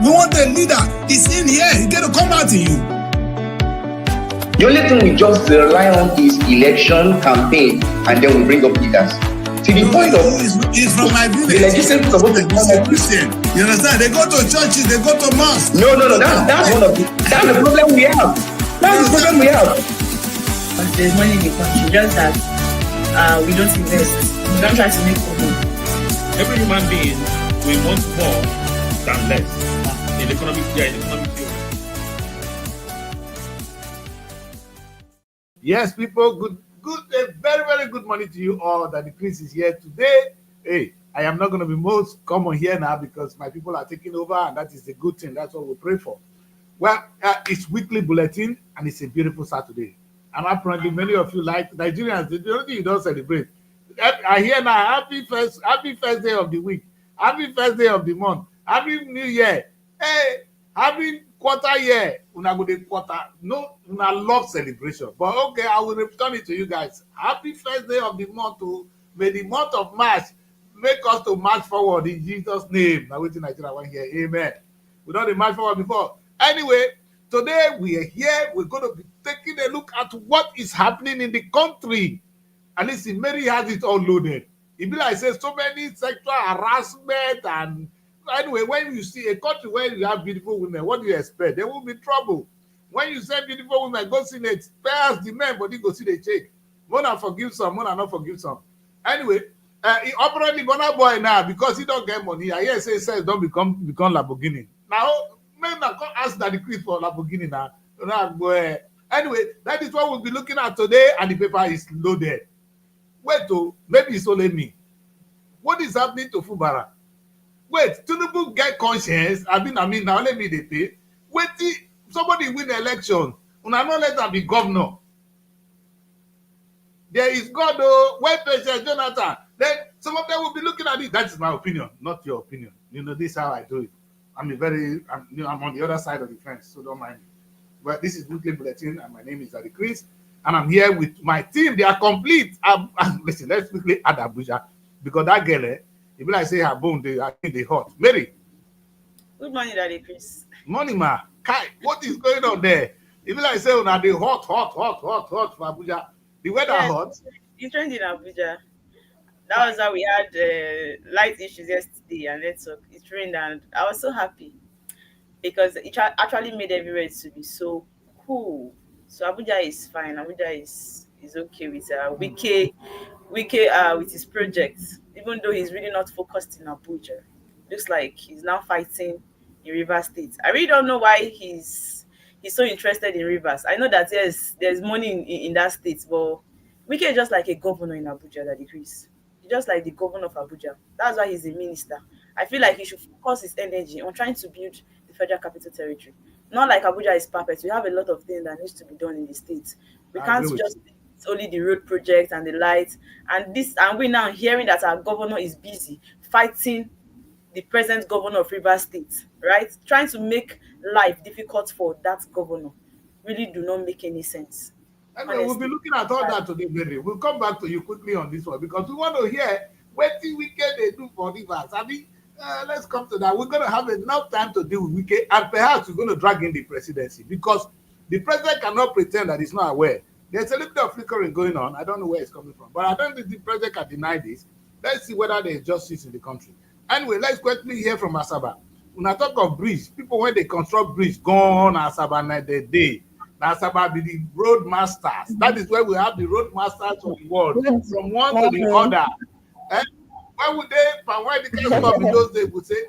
We want a leader. He's in here. He's going to come out in you. The only thing we just rely on is election campaign, and then we bring up leaders. To the point of it's from my village. The legislature supposed to become a Christian. You understand? They go to churches, they go to mosques. No. That's one of that's the problem we have. That's the problem we have. But there's money in the country, just that we don't invest. We don't try to make more. Every human being we want more than less in economic theory. Yes, people, good, very, very good morning to you all. That the Chris is here today. Hey, I am not going to be most common here now because my people are taking over, and that is a good thing. That's what we pray for. Well, it's weekly bulletin, and it's a beautiful Saturday. And apparently, many of you like Nigerians. The only thing you don't celebrate. I hear now, happy first day of the week, happy first day of the month, happy New Year. Hey, happy quarter year. Una go dey quarter. No, una love celebration. But okay, I will return it to you guys. Happy first day of the month. May the month of March make us to march forward in Jesus' name. Now, waiting Nigeria one here. Amen. We don't march forward before. Anyway, today we are here. We're going to be taking a look at what is happening in the country. And listen, Mary has it all loaded. It be like say so many sexual harassment and anyway, when you see a country where you have beautiful women, what do you expect? There will be trouble. When you say beautiful women, go see it. Spares the men, but you go see the chick. Mona forgive some, Mona not forgive some. Anyway, he apparently Bona boy now because he don't get money. I hear say says don't become Lamborghini. Now, men not come ask that the Chris for Lamborghini now. Anyway, that is what we'll be looking at today, and the paper is loaded. Wait, maybe it's only me. What is happening to Fubara? Wait, Tinubu get conscience. I mean, now let me they pay. Wait, somebody win the election. Una not let them be governor. There is God, wait, President Jonathan. Then some of them will be looking at it. That is my opinion, not your opinion. You know, this is how I do it. I'm on the other side of the fence, so don't mind me. But this is Weekly Bulletin, and my name is Adi Chris, and I'm here with my team. They are complete. Listen, let's quickly add Abuja because that girl, if I say her bone, I think they hot. Mary. Good morning, Daddy Chris. Morning, ma. Kai, what is going on there? If I say now they hot for Abuja. The weather hot. It rained in Abuja. That was how we had light issues yesterday and network. It rained and I was so happy because it actually made everywhere to be so cool. So Abuja is fine. Abuja is okay with Wike with his projects. Even though he's really not focused in Abuja, looks like he's now fighting in Rivers State. I really don't know why he's so interested in Rivers. I know that there's money in that state, but Wike is just like a governor in Abuja, that Chris. He's just like the governor of Abuja. That's why he's a minister. I feel like he should focus his energy on trying to build the Federal Capital Territory. Not like Abuja is perfect. We have a lot of things that needs to be done in the state. We can't just it's only the road projects and the lights and we're now hearing that our governor is busy fighting the present governor of Rivers State, right? Trying to make life difficult for that governor really do not make any sense. Anyway, we'll be looking at all that today, Mary. We'll come back to you quickly on this one because we want to hear what the Wike they do for Rivers. I mean, let's come to that. We're going to have enough time to deal with Wike, and perhaps we're going to drag in the presidency because the president cannot pretend that he's not aware. There's a little bit of flickering going on. I don't know where it's coming from, but I don't think the president can deny this. Let's see whether there's justice in the country. Anyway, let's quickly hear from Asaba. When I talk of bridge, people when they construct bridge, gone Asaba night the day. Asaba be the road masters. That is where we have the road masters of the world, from one to the other. And why would they? But why the custom in those days would say,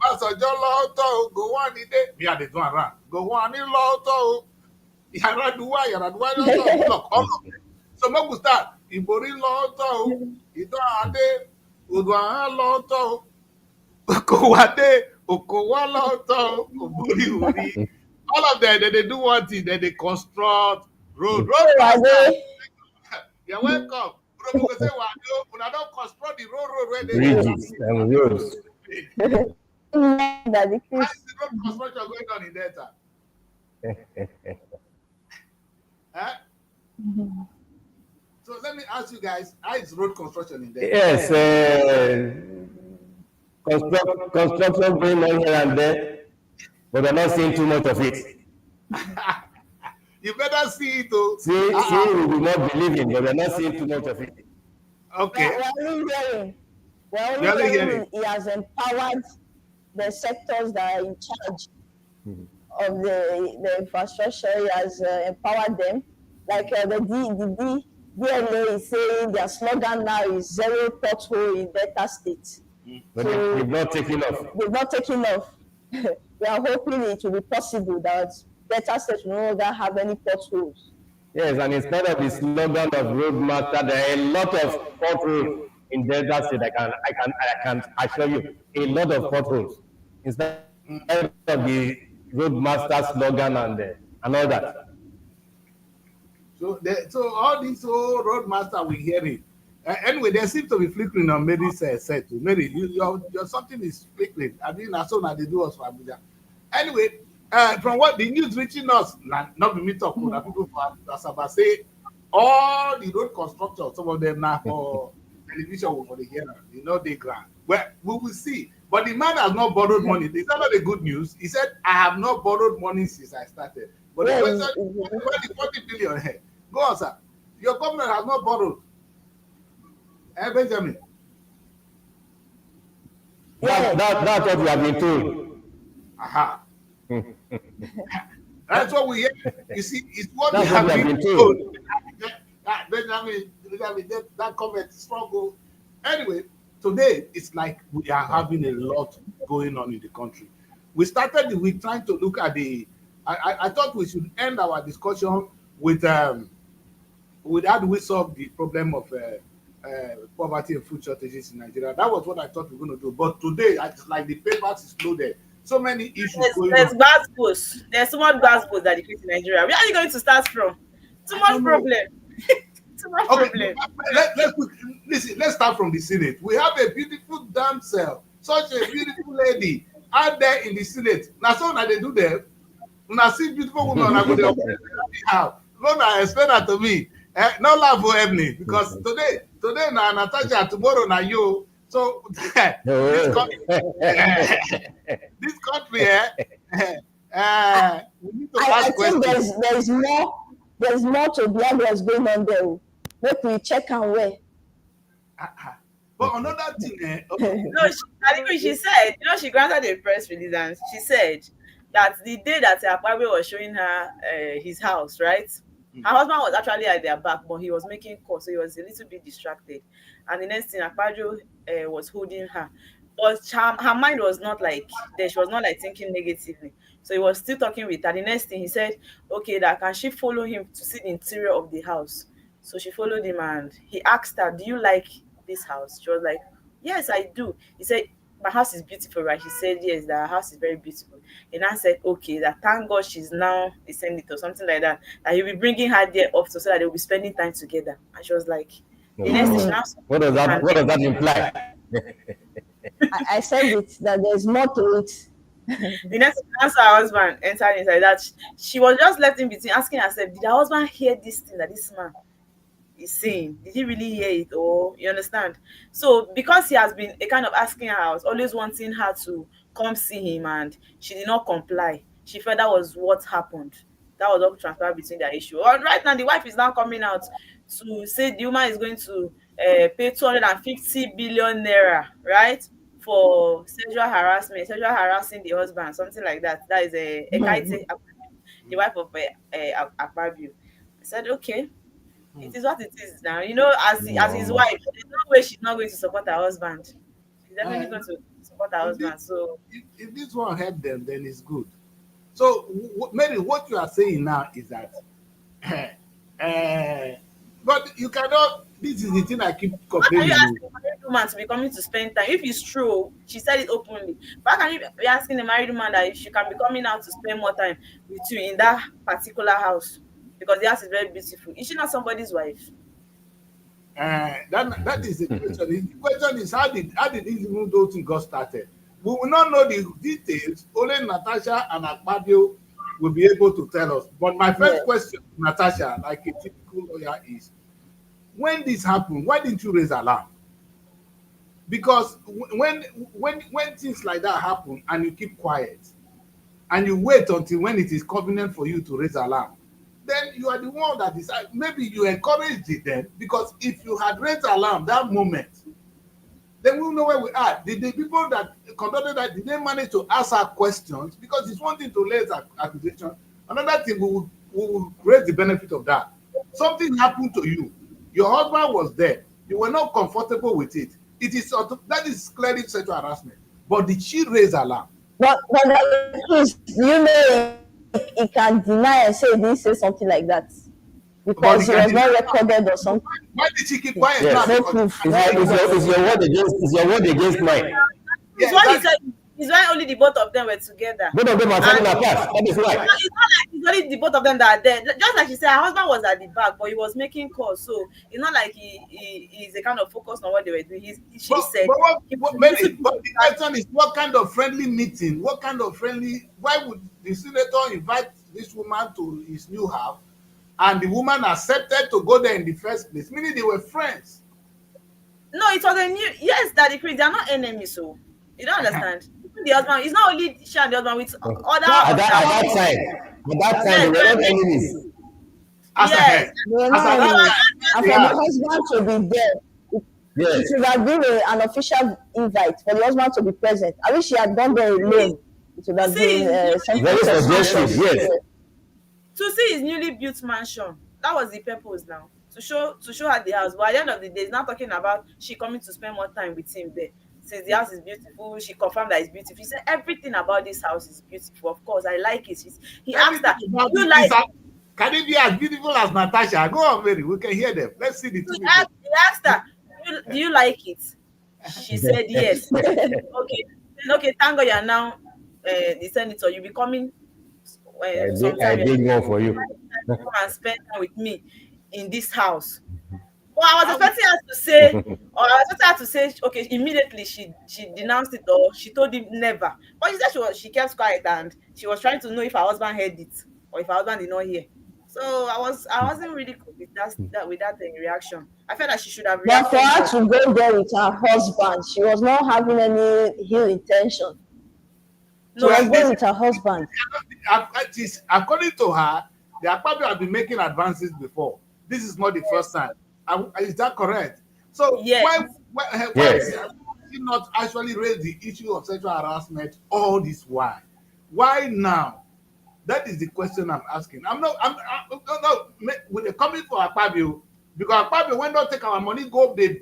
"Go on in there." Yeah, they go around. Go on in Lotto. Yaraduwa. So we start. Ibori Lotto. Ito ade. Udwa Lotto. Okowade. Okowa Lotto. Obori. All of them, they do one thing, they construct road. You're welcome. When I don't construct the road where they bridges and roads. How is the road construction going on in Delta? So let me ask you guys, how is road construction in Delta? Yes, construction going on here and there. but we're not seeing too much of it. You better see it, oh. See, we will not believe in, but we're not seeing too much of it. Okay. We're only hearing. We're We're only only hearing. hearing he has empowered the sectors that are in charge of the infrastructure. He has empowered them. Like the DLA is saying their slogan now is zero pothole in Delta State. But So they've not taken off. they've not taken off. We are hoping it will be possible that Delta State will no longer have any potholes. Yes, and instead of the slogan of Roadmaster, there are a lot of potholes in Delta State. I can assure you, a lot of potholes. Instead of the Roadmaster slogan and all that. So all these old roadmaster we hearing. Anyway, there seems to be flickering on Mary's set. Mary, your something is flickering. I mean, as soon as they do us for Abuja. Anyway, from what the news reaching us, not me talk, but people from Asaba say all the road constructors, some of them now for television for the hearing, they grant. Well, we will see. But the man has not borrowed money. Is that not the good news? He said, I have not borrowed money since I started. But the question, where the 40 billion here? Go on, sir. Your government has not borrowed. Benjamin. That's what we have been told. Aha. That's what we hear. You see, it's what That's we have been told. Benjamin, that comment struggle. Anyway, today it's like we are having a lot going on in the country. We started the week trying to look at I thought we should end our discussion with how do we solve the problem of poverty and food shortages in Nigeria. That was what I thought we were going to do. But today, it's like the papers is loaded. So many issues going There's on. gospels. There's so much gospels that decrease in Nigeria. Where are you going to start from? Too much problem. Too much problem. Let's start from the Senate. We have a beautiful damsel, such a beautiful lady out there in the Senate. Now, so now they do that. When I see beautiful women, I go there. Lord, explain that to me. No love for Ebony, because today na Natasha, tomorrow na you. So this country, we need to ask questions. I think there's more to what's going on there. Let me check and where. But another thing, No, she said, she granted a press release and she said that the day that Akpabio was showing her his house, right? Her husband was actually at their back, but he was making calls, so he was a little bit distracted. And the next thing, Akpabio was holding her. But her mind was not like that. She was not like thinking negatively. So he was still talking with her. The next thing, he said, okay, that can she follow him to see the interior of the house? So she followed him and he asked her, do you like this house? She was like, yes, I do. He said, my house is beautiful, right? She said, yes, that house is very beautiful. And I said, okay, that thank God she's now a senator or something like that. That he'll be bringing her there up so that they'll be spending time together. And she was like, the next thing she now, what does that imply? I said it, that there's more to it. The next thing, her husband entered inside that she was just left in between, asking herself, did her husband hear this thing that this man is saying? Did he really hear it? Or you understand? So because he has been a kind of asking her, always wanting her to come see him, and she did not comply, she felt that was what happened. That was what transpired between their issue. Well, right now the wife is now coming out to say the woman is going to pay 250 billion naira, right, for sexual harassing the husband, something like that. That is Ekaite, the wife of Akpabio. I said, okay, it is what it is now. As his wife, there's no way she's not going to support her husband. She's definitely going to support her husband. So if this one help them, then it's good. So, Mary, what you are saying now is that, but you cannot. This is the thing I keep complaining. Why are you asking a married woman to be coming to spend time? If it's true, she said it openly. Why can you be asking a married woman that if she can be coming out to spend more time with you in that particular house? Because the house is very beautiful. Is she not somebody's wife? That is the question. The question is how did these even those things got started? We will not know the details. Only Natasha and Akpabio will be able to tell us. But my first question, Natasha, like a typical lawyer, is when this happened, why didn't you raise alarm? Because when things like that happen and you keep quiet, and you wait until when it is convenient for you to raise alarm, then you are the one that decide. Maybe you encouraged it then, because if you had raised alarm that moment, then we'll know where we are. Did the people that conducted that, did they manage to ask her questions? Because it's one thing to raise accusation. Another thing, we will raise the benefit of that. Something happened to you. Your husband was there. You were not comfortable with it. That is clearly sexual harassment. But did she raise alarm? But you know, he can deny and say he didn't say something like that because it was not recorded or something. Why did she keep quiet? Yes. No proof. Is your word against mine? It's what he said. It's why only the both of them were together. Both of them are falling apart. That is why. It's not like it's only the both of them that are there. Just like she said, her husband was at the back, but he was making calls. So it's not like he's a kind of focused on what they were doing. She said. But the question is, what kind of friendly meeting? Why would the senator invite this woman to his new house, and the woman accepted to go there in the first place? Meaning they were friends. No, it was a new. Yes, Daddy Chris, they are not enemies. So you don't understand. The husband, it's not only she and the husband with other. At that time, they were not enemies. Yes. And for the husband to be there, Yes. it should have been an official invite for the husband to be present. I wish she had gone there alone. It would have been something. Very suggestive, yes. To see his newly built mansion, that was the purpose now. To show her the house. But at the end of the day, it's not talking about she coming to spend more time with him there. Since the house is beautiful, she confirmed that it's beautiful. She said everything about this house is beautiful. Of course, I like it. He asked her, "You like it?" Can it be as beautiful as Natasha? Go on, Mary. We can hear them. Let's see the two. He asked her, do you like it? She said yes. Okay. Thank God you are now the senator. You'll be coming. I did one for you. Come and spend time with me in this house. Well, I was expecting her to say, okay, immediately she denounced it, or she told him never. But she said she kept quiet, and she was trying to know if her husband heard it or if her husband did not hear. So I wasn't really cool with that reaction. I felt that she should have But reacted. for her to go there with her husband, she was not having any ill intention. She was there with her husband. According to her, the Akpabio have been making advances before. This is not the first time. Is that correct? So yes. why Yes. did she not actually raise the issue of sexual harassment all this while? Why now? That is the question I'm asking. I'm not with the coming for Akpabio, because Akpabio, when don't take our money, go they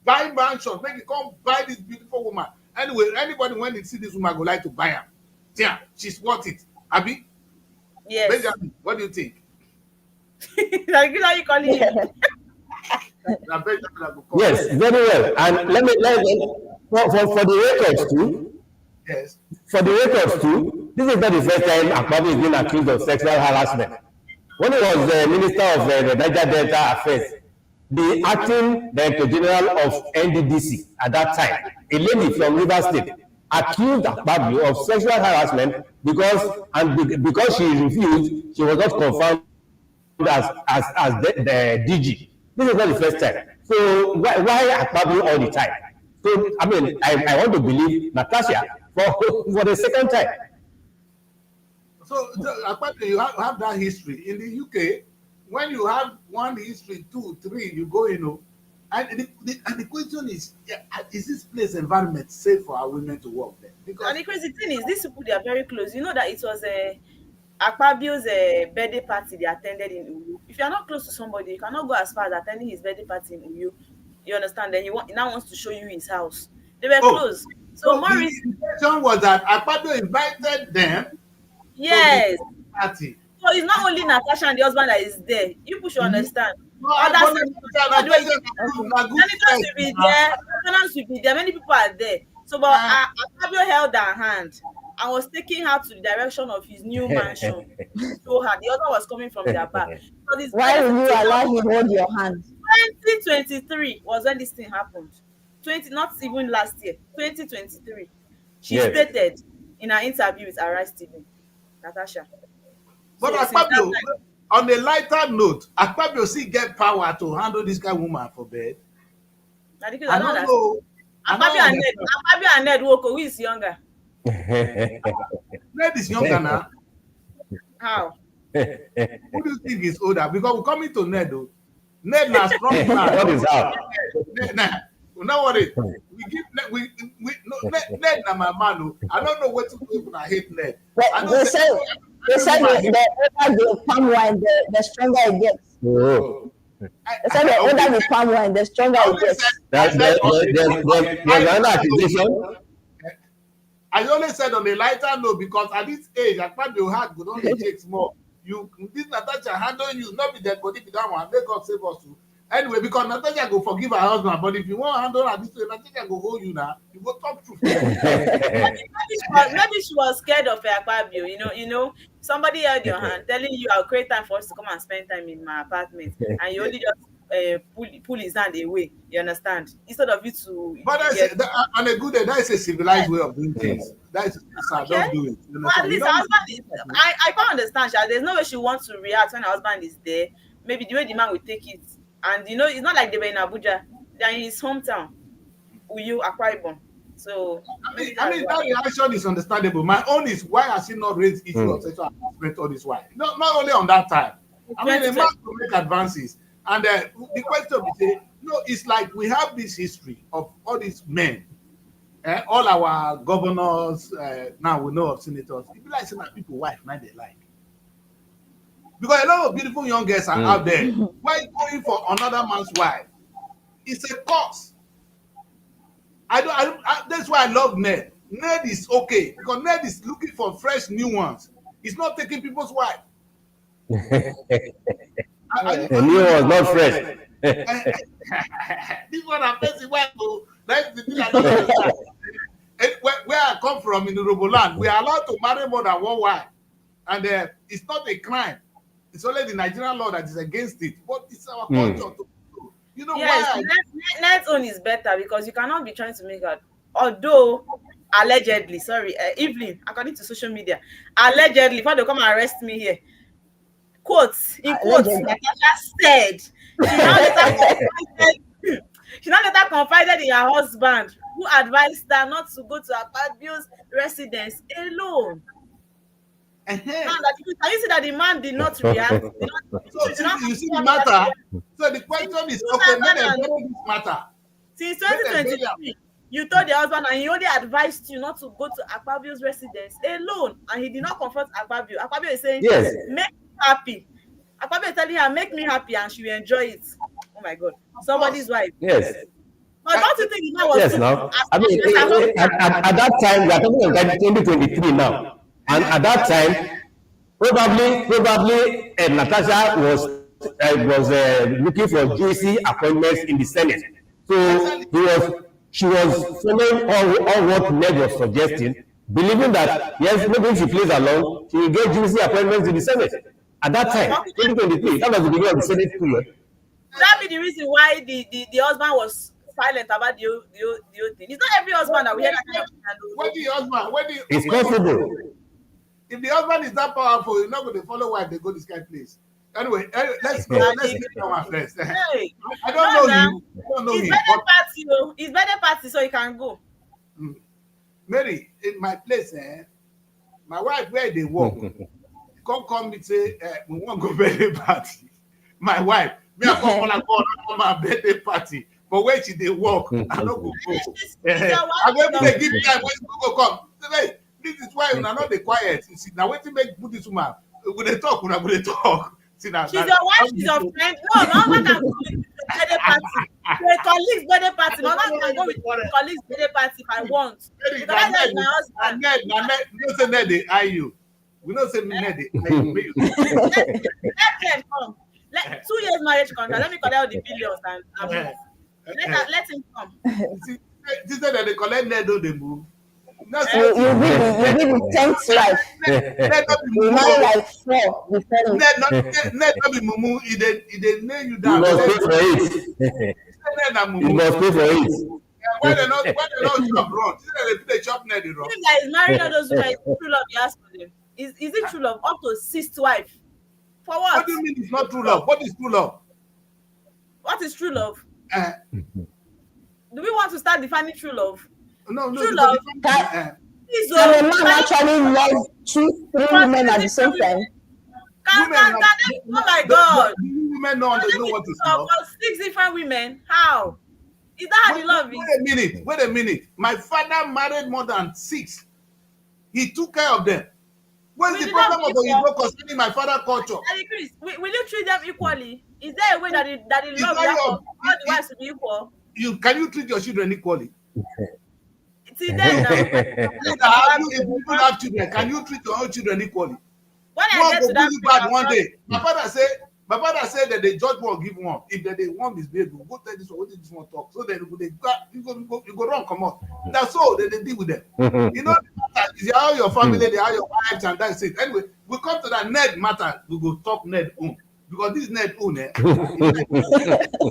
buy mansions, make it come buy this beautiful woman. Anyway, anybody when they see this woman go like to buy her. Yeah, she's worth it. Abi? Yes. Benjamin, what do you think? Like, you know how you calling him? Yes, very well. And let me for the records too. Yes. For the records too, this is not the first time Akpabio is being accused of sexual harassment. When he was the Minister of the Niger Delta Affairs, the acting Director General of NDDC at that time, a lady from Rivers State, accused Akpabio of sexual harassment because she refused, she was not confirmed as the DG. This is not the first time. So why Akpabio all the time? So I mean, I want to believe Natasha for the second time. So Akpabio, you have that history in the UK. When you have one history, 2, 3, you go, and the question is this place environment safe for our women to work there? Because And the crazy thing is, these people, they are very close. You know that it was Akpabio's birthday party they attended in Uyu. If you are not close to somebody, you cannot go as far as attending his birthday party in Uyu. You understand? Then he now wants to show you his house. They were close. So more the intention was that Akpabio invited them yes. to the party. So it's not only Natasha and the husband that is there. You people should understand. Senators will be there. Governors will be there. Many people are there. So, but Akpabio held her hand and was taking her to the direction of his new mansion. So her, the other was coming from their back. So Why will you allow him hold your hand? 2023 was when this thing happened. Not even last year. 2023. She stated in her interview with Arise TV, Natasha. But Akpabio, on a lighter note, Akpabio still get power to handle this kind of woman for bed. I don't know. Akpabio and Ned Woko, who is younger? Ned is younger now. How? Who do you think is older? Because we're coming to Ned, though. Ned now strong man. What is that? No worry. We give Ned, no, Ned na my man. Oh. I don't know what to do when I hate Ned. I They don't say the older the palm wine, the stronger it gets. Oh. They say the older the palm wine, the stronger it gets. There's another accusation. I only said on a lighter note because at this age, I find your heart could only take more. You this Natasha handle you, not be dead body be that one. Let God save us too. Anyway, because Natasha go forgive her husband, but if you want to handle her this way, Natasha go hold you now. You go talk truth. Maybe she was scared of Akpabio. You know, somebody held your hand, telling you, "I'll create time for us to come and spend time in my apartment," and you only just pull his hand away. You understand? Instead of you to. But on a good day, that is a civilized way of doing things. That is okay. Don't do it. Well, at least her husband is. I can't understand. There's no way she wants to react when her husband is there. Maybe the way the man will take it. And you know, it's not like they were in Abuja. They're in his hometown, Uyu, Akwa Ibom. So I mean that reaction is understandable. My own is why has he not raised issue of sexual harassment all this while? Not only on that time. I mean, a man to make advances. And the question is, no, it's like we have this history of all these men. All our governors, now we know of senators. People like saying that people wife, now they like. Because a lot of beautiful young girls are out there. Why going for another man's wife? It's a cause. That's why I love Ned. Ned is okay because Ned is looking for fresh new ones. He's not taking people's wife. The new one, not fresh. This one I'm facing wife. That's the thing I don't understand. Where I come from in the Roboland, we are allowed to marry more than one wife, and it's not a crime. It's only the Nigerian law that is against it, but it's our culture to do. You know yes, why? Net's own is better because you cannot be trying to make out. Although allegedly, Evelyn, according to social media, allegedly, before they come and arrest me here, quotes, Natasha said she now later confided in her husband, who advised her not to go to Akpabio's residence alone. Now that can you see that the man did not react? You see the matter. So the question is, okay, let them know this matter. Since 2023, you told your husband and he only advised you not to go to Akpabio's residence alone, and he did not confront Akpabio. Akpabio is saying, yes, make me happy. Akpabio is telling her, make me happy, and she will enjoy it. Oh my God. Somebody's wife. Yes. But don't you think the man was yes, now? I mean, at that time, we are talking about 2023 now. And at that time, probably Natasha was looking for juicy appointments in the Senate. So she was following all what Ned was suggesting, believing that yes, maybe if she plays along, she will get juicy appointments in the Senate. At that time, 2023, that was the beginning of the Senate period. That be the reason why the husband was silent about the whole thing. It's not every husband that we hear that kind of thing. What the husband? It's possible. If the husband is that powerful, you're not going to follow wife. They go this kind of place. Anyway, let's go. Let's get our first. Hey, I don't know you. I don't know it's me. It's better party, so you can go. Mary, in my place, my wife where they work, come me say we want to go birthday party. My wife, me I come my birthday party. But when she they work, I don't go. I'm going to give time when she go come. Say, this is why we're not the quiet. You see, now wait to make put this woman. We're gonna talk. See now. She's your wife. She's your friend. No one can go with birthday party. The colleagues' birthday party. No one can go with colleagues' birthday party if I want. Because that's my husband. We don't say Ned they eye you. We don't say Ned they eye you. Let him come. 2 years marriage contract. Let me collect the billions and let him come. See, this is that they collect Ned they move. You be the 10th life. You marry like 4 before. Let not be mumu. They nail you down. You must pay for it. You must pay for it. Why they not chop wrong? They chop Ned wrong. If that is married, all those guys, true love. You ask for them. Is it true love up to 6th wife? For what? What do you mean it's not true love? What is true love? What is true love? Do we want to start defining true love? No. True love. Please, Can a oh, man actually love 2, 3 women at the same time? Women, Oh my God. women know, Can they know be what is thinking love. about 6 different women? How? Is that how the love is? Wait a minute. My father married more than 6. He took care of them. What's Will the the love problem be of equal? Oyibo concerning my father culture? Daddy Chris, will you treat them equally? Is there a way that the It's love not you have for your. all the wives to be equal? Can you treat your children equally? Till then now, If you don't have children, can you treat your own children equally? when I One get go to do that you point, bad I'll one not- day. My father said that the judge will give one. If they want misbehave, go tell this one, what did this one talk? So then you go wrong, come on. That's all they deal with them. You know, the how your family, they are your wives, and that's it. Anyway, we come to that Ned matter. We go talk Ned because this Ned that's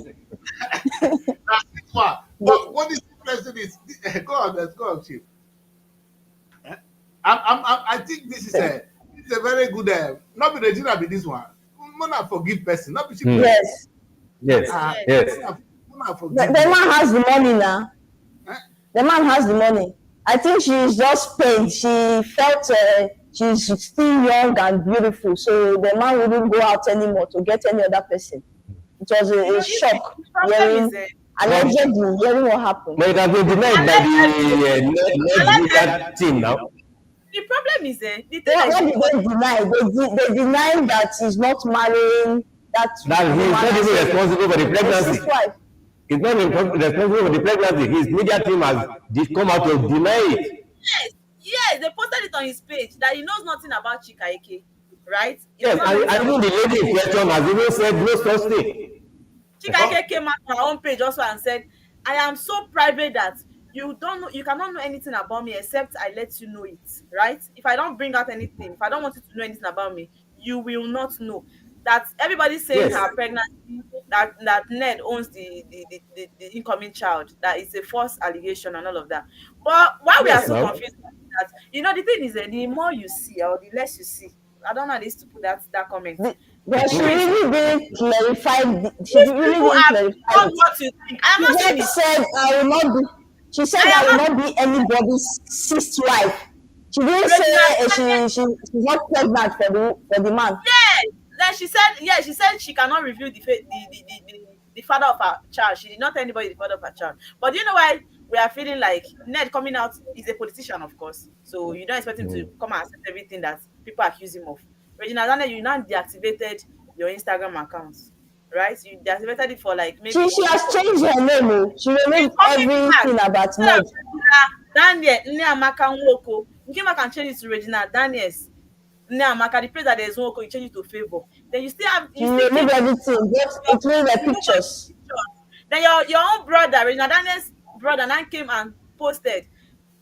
it. But what is interesting is go on, Chief. I think this is a very good. Not be Regina be this one. Mona forgive person. Not be she. Yes. Yes. Yes. Mona forgive. The man has the money now. Eh? The man has the money. I think she's just paid. She felt she's still young and beautiful, so the man wouldn't go out anymore to get any other person. It was You know, a shock the problem is allegedly hearing what happened. But it has been denied by the media team now. the problem is the thing What that did they deny? They deny that he's not marrying that That he is not even responsible for the his pregnancy. wife. He's not responsible for the pregnancy. His media team has come out to deny it. yes, they posted it on his page that he knows nothing about Chika Ike, right? Yes, and even the lady in question has even said no such thing. Chika Ike came out on her own page also and said, I am so private that you cannot know anything about me except I let you know it, right? If I don't bring out anything, if I don't want you to know anything about me, you will not know. That everybody's saying Yes. her pregnancy, that Ned owns the incoming child, that it's a false allegation and all of that. But why we are Yes, so now. confused that the thing is that the more you see or the less you see. I don't know how they used to put that comment. But she really didn't clarify. She These really people didn't are clarify not it. what you think. I'm not saying She it's said, "I will not be." She said, "I will not be anybody's sixth wife." She didn't say she's not pregnant for the man. yes. Then she said she cannot reveal the father of her child. She did not tell anybody the father of her child. But do you know why we are feeling like Ned coming out is a politician, of course. So you don't expect him to come and accept everything that people accuse him of. Regina Daniel, you now deactivated your Instagram accounts, right? You deactivated it for like maybe. She has changed her name. Oh. She removed everything about Ned. Daniel Nneamaka Nwoko. Nkema can change it to Regina Daniels. Nneamaka, the place that there's Nwoko, you change it to Favor. Then you still have She removed everything, just including the pictures. Then your own brother, Regina Daniels' brother, now came and posted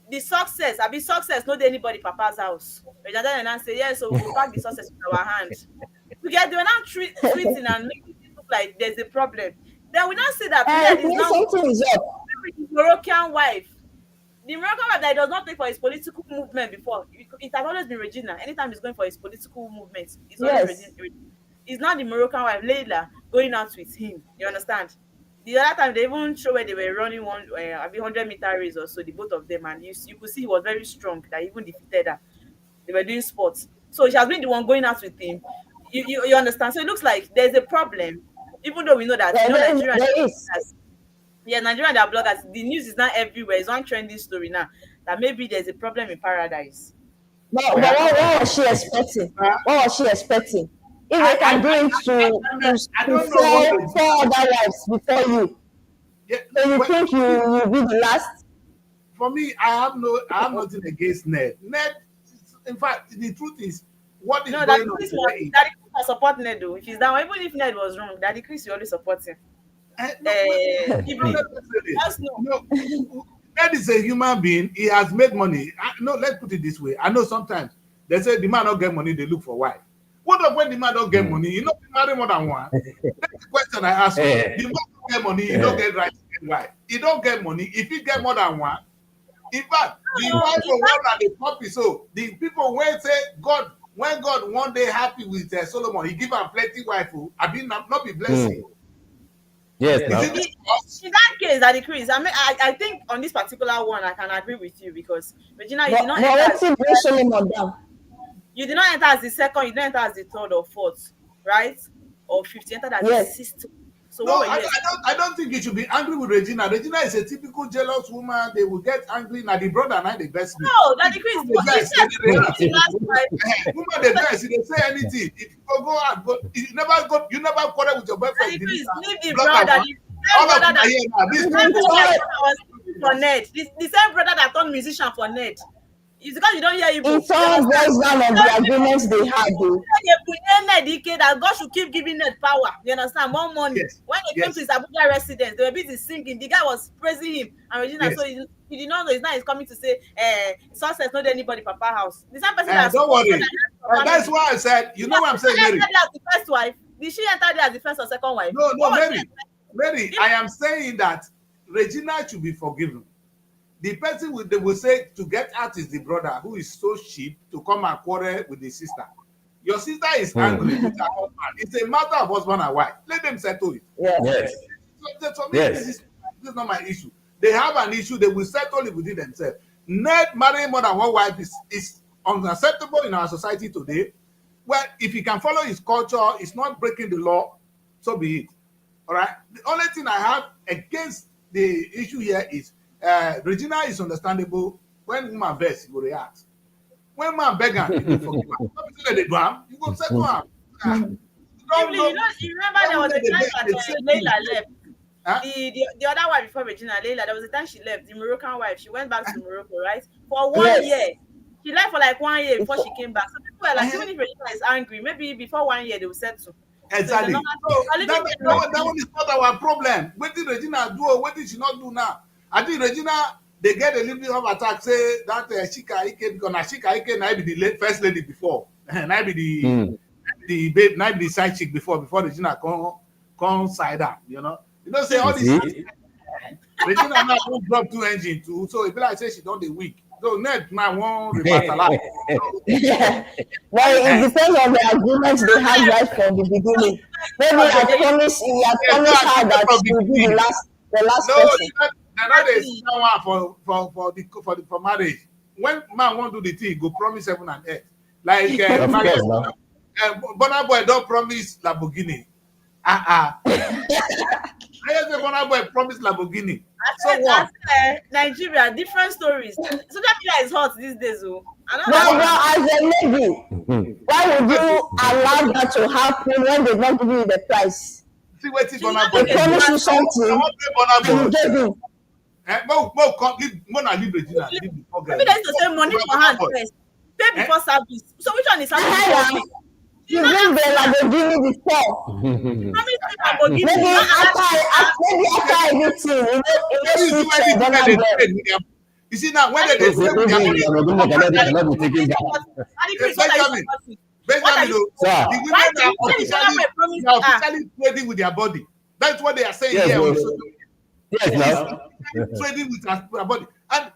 the success. I be success, not anybody papa's house. Regina Daniels now say, yes, so we will pack the success with our hand. They were now tweeting and making it look like there's a problem. Then we now see that Ned is now something is up. with his Moroccan wife. The Moroccan wife that does not take for his political movement before. It has always been Regina. Anytime he's going for his political movement, it's always Regina. It's not the Moroccan wife, Leila, going out with him. You understand? The other time they even show where they were running 100-meter race or so, the both of them, and you could see he was very strong. That even defeated her. They were doing sports, so she has been the one going out with him. You understand? So it looks like there's a problem, even though we know that Nigeria. There is. Yeah, Nigeria, their bloggers. The news is not everywhere. It's one trending story now that maybe there's a problem in paradise. But what was she expecting? What was she expecting? If they can do it to four other wives before you, so you think you will be the last? For me, I have nothing against Ned. Ned, in fact, the truth is, what is going on today? Daddy Chris will support Ned though. If he's down, even if Ned was wrong, Daddy Chris will always support him. Ned is a human being. He has made money. Let's put it this way. I know sometimes they say the man don't get money, they look for wife. What of when the man don't get money? You know, marry more than one. That's the question I ask you. The man don't get money, he don't get right to get wife. He don't get money. If he get more than one, in fact, the wife of one and the puppy. So the people when say when God one day happy with Solomon, he give him plenty wife. I mean, not be blessing. Yes, Is now. it In that case, that decrease. I mean, I think on this particular one, I can agree with you because Regina, you did not enter. But wetin bring Solomon down? You did not enter as the second. You did not enter as the third or fourth, right? Or fifth. You entered as the Yes. sixth. So No, what were you? I don't think you should be angry with Regina. Regina is a typical jealous woman. They will get angry. Now the brother and I the best me. No, that decrease. The best, they react. The last time. Woman the best. If they say anything, if you go out, go. You never quarrel with your That boyfriend. decrease. Leave the Block brother. am. All of brother my here now. This the same people. brother that was singing for Ned. The same brother that turned musician for Ned. It's because you don't hear Igbo. It all boils down on the agreements they had, though. That God should keep giving Ned power. You understand? More money. Yes. When they came to his Abuja residence, they were busy singing. The guy was praising him and Regina. Yes. So he did not know. It's now he's coming to say, success not anybody Papa house. The same person Don't worry. That's why I said. You know what I'm saying, Mary. As the first wife. Did she enter there as the first or second wife? No, Mary. I am saying that Regina should be forgiven. The person they will say to get out is the brother who is so cheap to come and quarrel with the sister. Your sister is angry with her husband. It's a matter of husband and wife. Let them settle it. Yes. So me, Yes. this is not my issue. They have an issue. They will settle it within themselves. Ned marrying more than one wife is unacceptable in our society today. Well, if he can follow his culture, it's not breaking the law, so be it. All right. The only thing I have against the issue here is Regina is understandable. When woman vex, you go react. When man beg am, you go forgive am. Not because they do am, you go settle am. You remember there was a time that Leila left. Huh? The other wife before Regina, Leila, there was a time she left, the Moroccan wife. She went back to Morocco, right? For 1 year. She left for like 1 year before she came back. So people were like, even if Regina is angry, maybe before 1 year they will settle. Exactly. So that one is not our problem. What did Regina do or what did she not do now? I think Regina, they get a little bit of attack, say that Shika Ike, because Shika Ike might be the first lady before. Might be the side chick before Regina come side up, you know. You know, say all this. Regina now don't drop 2 engine too, so if like say she don't the weak. So Ned now won't revitalize. Well, it depends on the agreements they had right from the beginning. Maybe I promise her that she will be the last person. No, there's someone for marriage. When man won't do the thing, go promise heaven and earth. Like Burna Boy don't promise Lamborghini. I just say Burna Boy promise Lamborghini. So what? Nigeria, different stories. Social media is hot these days. Well, as a lady, why would you allow that to happen when they don't give you the price? See what is Burna Boy. They promise you something, and you gave him. Leave Regina. Maybe there's the same money for hand first. Pay before service. So which one is service? You bring the Lamborghini before. Maybe after everything, you see now when they Benjamin, the women are officially trading with their body. That's what they are saying here. Yes, trading with their body, and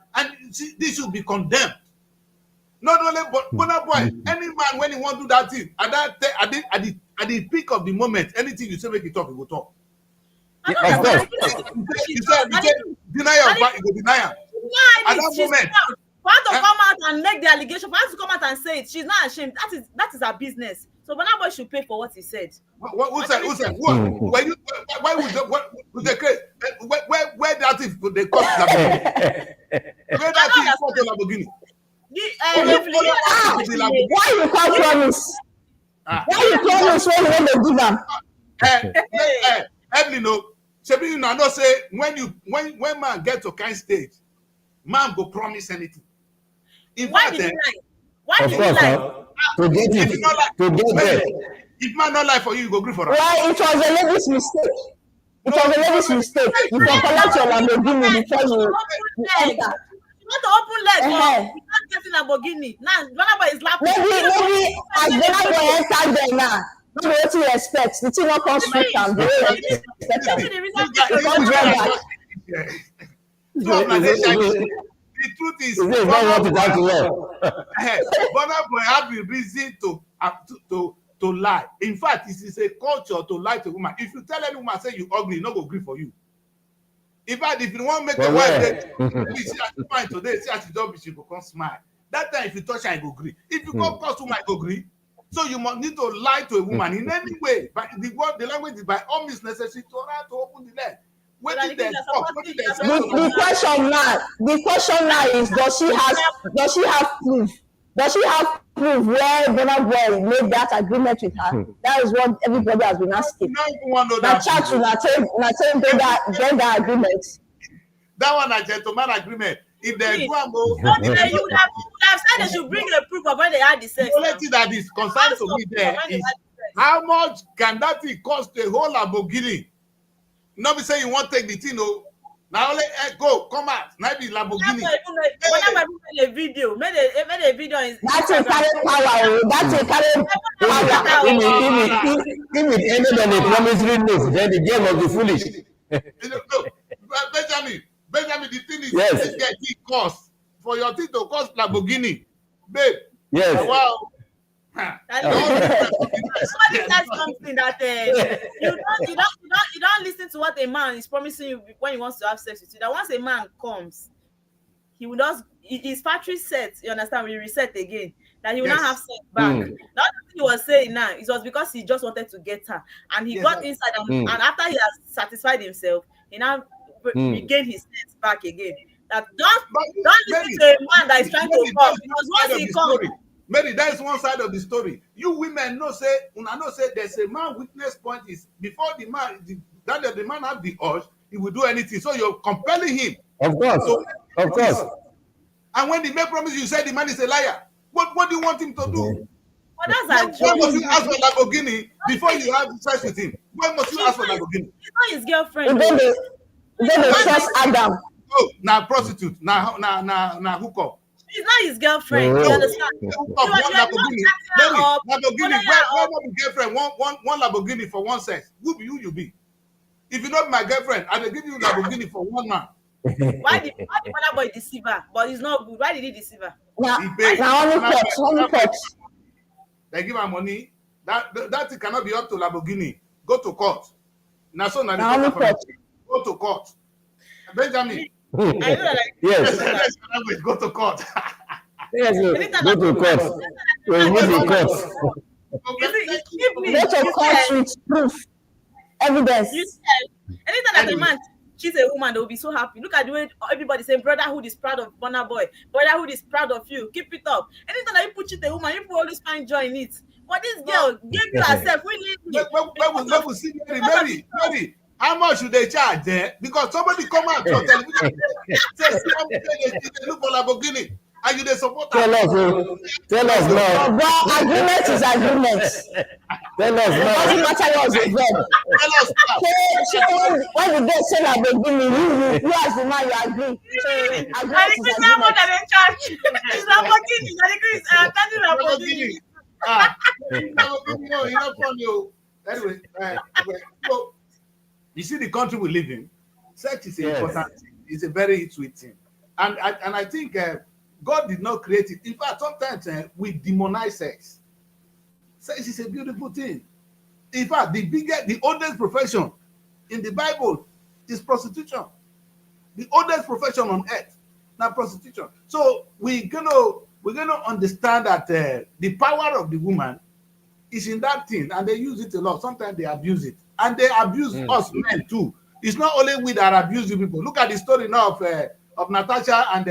this should be condemned. Not only but Burna Boy, any man when he want to do that thing, at the peak of the moment, anything you say make it talk, he will talk. of course. You say deny your back, you go deny her. At that moment, for her to come out and make the allegation, for her to come out and say it, she's not ashamed. That is her business. So Burna Boy should pay for what he said. Who said? Why would the case? Where that is they cost Lamborghini? Where that is cost Lamborghini? why you can't promise? Why you promise when you want to give them? Evelyn, no. Shebi, you know say when man get to kind stage, man go promise anything. In Why fact, did he lie? Why Of did he course, lie? to get if it, you not like, to get there. if man not lie for you, you go agree for her. Well, it was a lady's mistake. It was a lady's mistake. You can collect your Lamborghini before you enter. You want to open leg, you not getting Lamborghini. Now, Burna Boy is laughing. Maybe as Burna Boy enter there now, not what you expect. The thing not come straight and the way you expect am. It come dry back. The truth is, It's not what it has to work. Burna Boy have the reason to to lie. In fact, it is a culture to lie to a woman. If you tell any woman, say you ugly, no go agree for you. In fact, if you want to make a wife, see as you find today, see as you don't be, she go come smile. That time, if you touch her, I go agree. If you go cause woman, I go agree. So you must need to lie to a woman in any way. But the language is by all means necessary to open the leg. The question now is, does she have proof? Does she have proof where Burna Boy made that agreement with her? That is what everybody has been asking. That chat to get that agreement. That one a gentleman agreement. If they go and go, you would have said they should bring a proof of when they had the sex. The only thing that is concerned to me there is how much can that thing cost the whole Lamborghini? Not be saying you want to take the thing, no. Now only go, come out. Now be Lamborghini. Whenever made a video is that's a carry power. That's a carry power. If it ended on a promissory note, then the game must be foolish. Benjamin, the thing is, it cost for your thing to cost Lamborghini, babe. Yes. Wow. Somebody says something that you don't listen to what a man is promising you when he wants to have sex with you. That once a man comes, he will not his factory set. You understand? We reset again. That he will not have sex back. That's what he was saying now. It was because he just wanted to get her, and he got inside, and after he has satisfied himself, he now regain his sense back again. That don't listen to a man that is trying to come, because once he comes. Mary, that is one side of the story. You women know say there's a man witness point is before the man have the urge, he will do anything. So you're compelling him. Of course. So, of course. And when the man promises, you say the man is a liar. What do you want him to do? Well, that's why must you ask for Lamborghini before you have sex with him? Why must you ask for Lamborghini? He's not his girlfriend. Then they trust Adam. Oh, now prostitute, now hookup. She's not his girlfriend. You understand? Lamborghini. Lamborghini. Where not be girlfriend? One Lamborghini for one sex. Who be you be? If you not my girlfriend, I will give you Lamborghini for one man. Why did Burna Boy deceive her? But it's not good. Why did he deceive her? Only plots. They give her money. That thing cannot be up to Lamborghini. Go to court. Now so now go to court. Benjamin. I know that, yes. Go to court. Yes, go to court. Go to court. Go to court with proof, evidence. You said anytime that a man cheats a woman, they will be so happy. Look at the way everybody saying brotherhood is proud of Burna Boy. Brotherhood is proud of you. Keep it up. Anytime that you cheat a woman, you always find joy in it. But this girl gave you herself. When we see Mary. How much should they charge there? Because somebody come out on television say they look for Lamborghini and you they support Tell us now. But agreement is agreement. Tell us now. Doesn't matter what's the verb. Tell us now. When the girl say Lamborghini, you as the man you agree. So agreement is agreement. More than a church. It's Lamborghini. Lamborghini. Lamborghini, no, you're not funny. Anyway, so you see the country we live in, sex is important. It's a very sweet thing. And I think God did not create it. In fact, sometimes we demonize sex. Sex is a beautiful thing. In fact, the oldest profession in the Bible is prostitution. The oldest profession on earth, now prostitution. So we're gonna understand that the power of the woman is in that thing, and they use it a lot. Sometimes they abuse it. And they abuse us men too. It's not only we that abuse you people. Look at the story now of Natasha and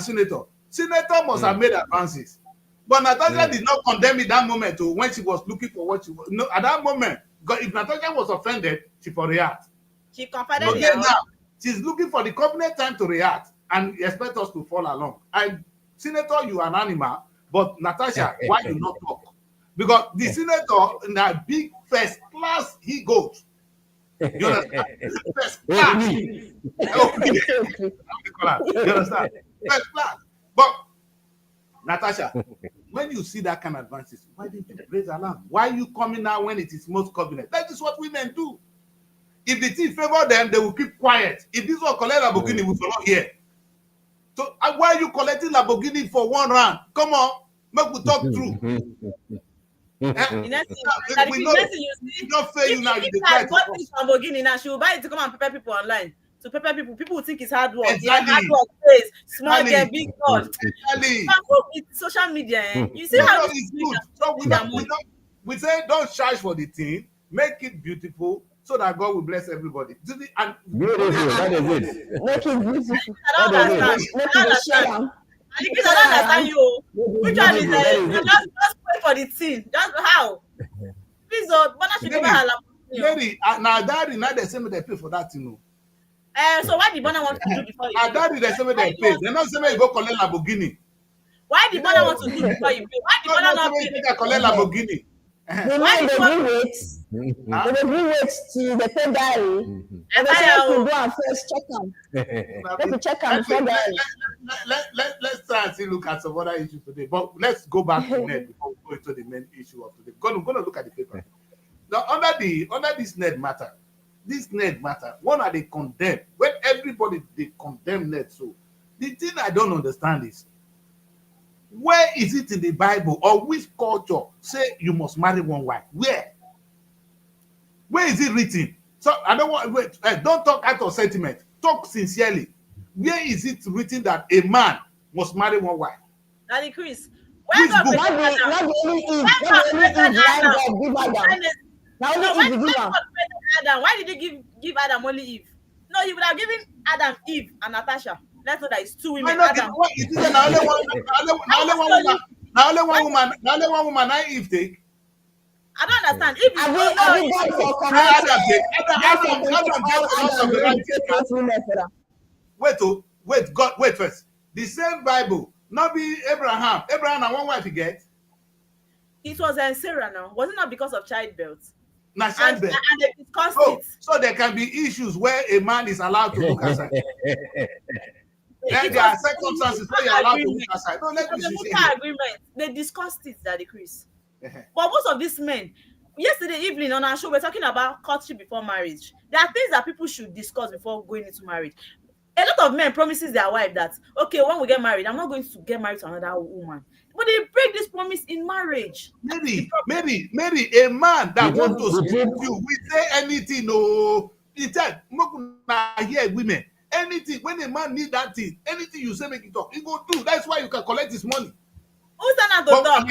Senator. Senator must have made advances. But Natasha did not condemn it that moment when she was looking for what she was. No, at that moment, if Natasha was offended, she for react. She confided in now, she's looking for the covenant time to react and expect us to follow along. And Senator, you are an animal, but Natasha, why you not talk? Because the senator in that big first class he goes. You understand? First class. You understand? First class. But Natasha, when you see that kind of advances, why didn't you raise alarm? Why are you coming now when it is most covenant? That is what women do. If the thing favor them, they will keep quiet. If this one collect Lamborghini, we will not hear. So why are you collecting Lamborghini for one round? Come on, make we talk through. The next thing, We know you see, we don't fail you now. You if declare I to bought us. this Lamborghini now, she will buy it to come and prepare people online. To prepare people. People will think it's hard work. Yeah, Exactly. hard work pays. Small Exactly. girl, big God. Exactly. With social media, you see You how know, this it's people good. can So spend their money. we say don't charge for the thing, make it beautiful so that God will bless everybody. And Beautiful. That is it. Make it beautiful. I don't That is understand. it. Make I don't it share understand. am. And because I don't understand you. Which one is Beautiful. That is it. just pay for the thing. Just how? Please, but should give her Mary, Lamborghini. Mary, now daddy, now they say me they pay for that, you know. So why the Bonner want to do before you And pay? daddy, they say me they pay. They're not saying me you go collect Lamborghini. Why the Bonner want to do before you pay? Why the Bonner Not not saying pay? me take collect Lamborghini. The Why man did dey you gree want wait. They dey gree wait till they pay diary. to And they say make you go and first check am. Make you check am before diary. Let's try and see look at some other issues today. But let's go back to net before we go into the main issue of today. We're going to look at the paper. Now, under this net matter, one are they condemn. When everybody they condemn net, so the thing I don't understand is where is it in the Bible or which culture say you must marry one wife? Where is it written? So I don't want wait. Don't talk out of sentiment. Talk sincerely. Where is it written that a man must marry one wife? Daddy Chris, Which where God book? created Not Adam? the only Eve. Why Not the only God Eve line created God give Adam. Now No, only why Eve God give am. created Adam? Why did he give Adam only Eve? No, he would have given Adam, Eve, and Natasha. Let's know that it's two Why women. not? Adam. It is now only one woman. Now Eve take. I don't understand. If Have you we gone for Adam comment? take. Adam get a lot of the right thing. Women for that. Wait first. The same Bible, not be Abraham. Abraham and one wife he get. it was Sarah now, was it not because of childbirth? Now And childbirth. they discussed So, it. so there can be issues where a man is allowed to look aside. Then there are circumstances where you're allowed to look aside. No, let me The see. mutual agreement. They discussed it, Daddy Chris. But most of these men, yesterday evening on our show, we're talking about courtship before marriage. There are things that people should discuss before going into marriage. A lot of men promises their wife that, okay, when we get married, I'm not going to get married to another woman. But they break this promise in marriage. Mary, a man that wants to speak to you will say anything. No, he said, hear women. Anything when a man need that thing, anything you say make it talk, he go do. That's why you can collect his money. Who's that to talk?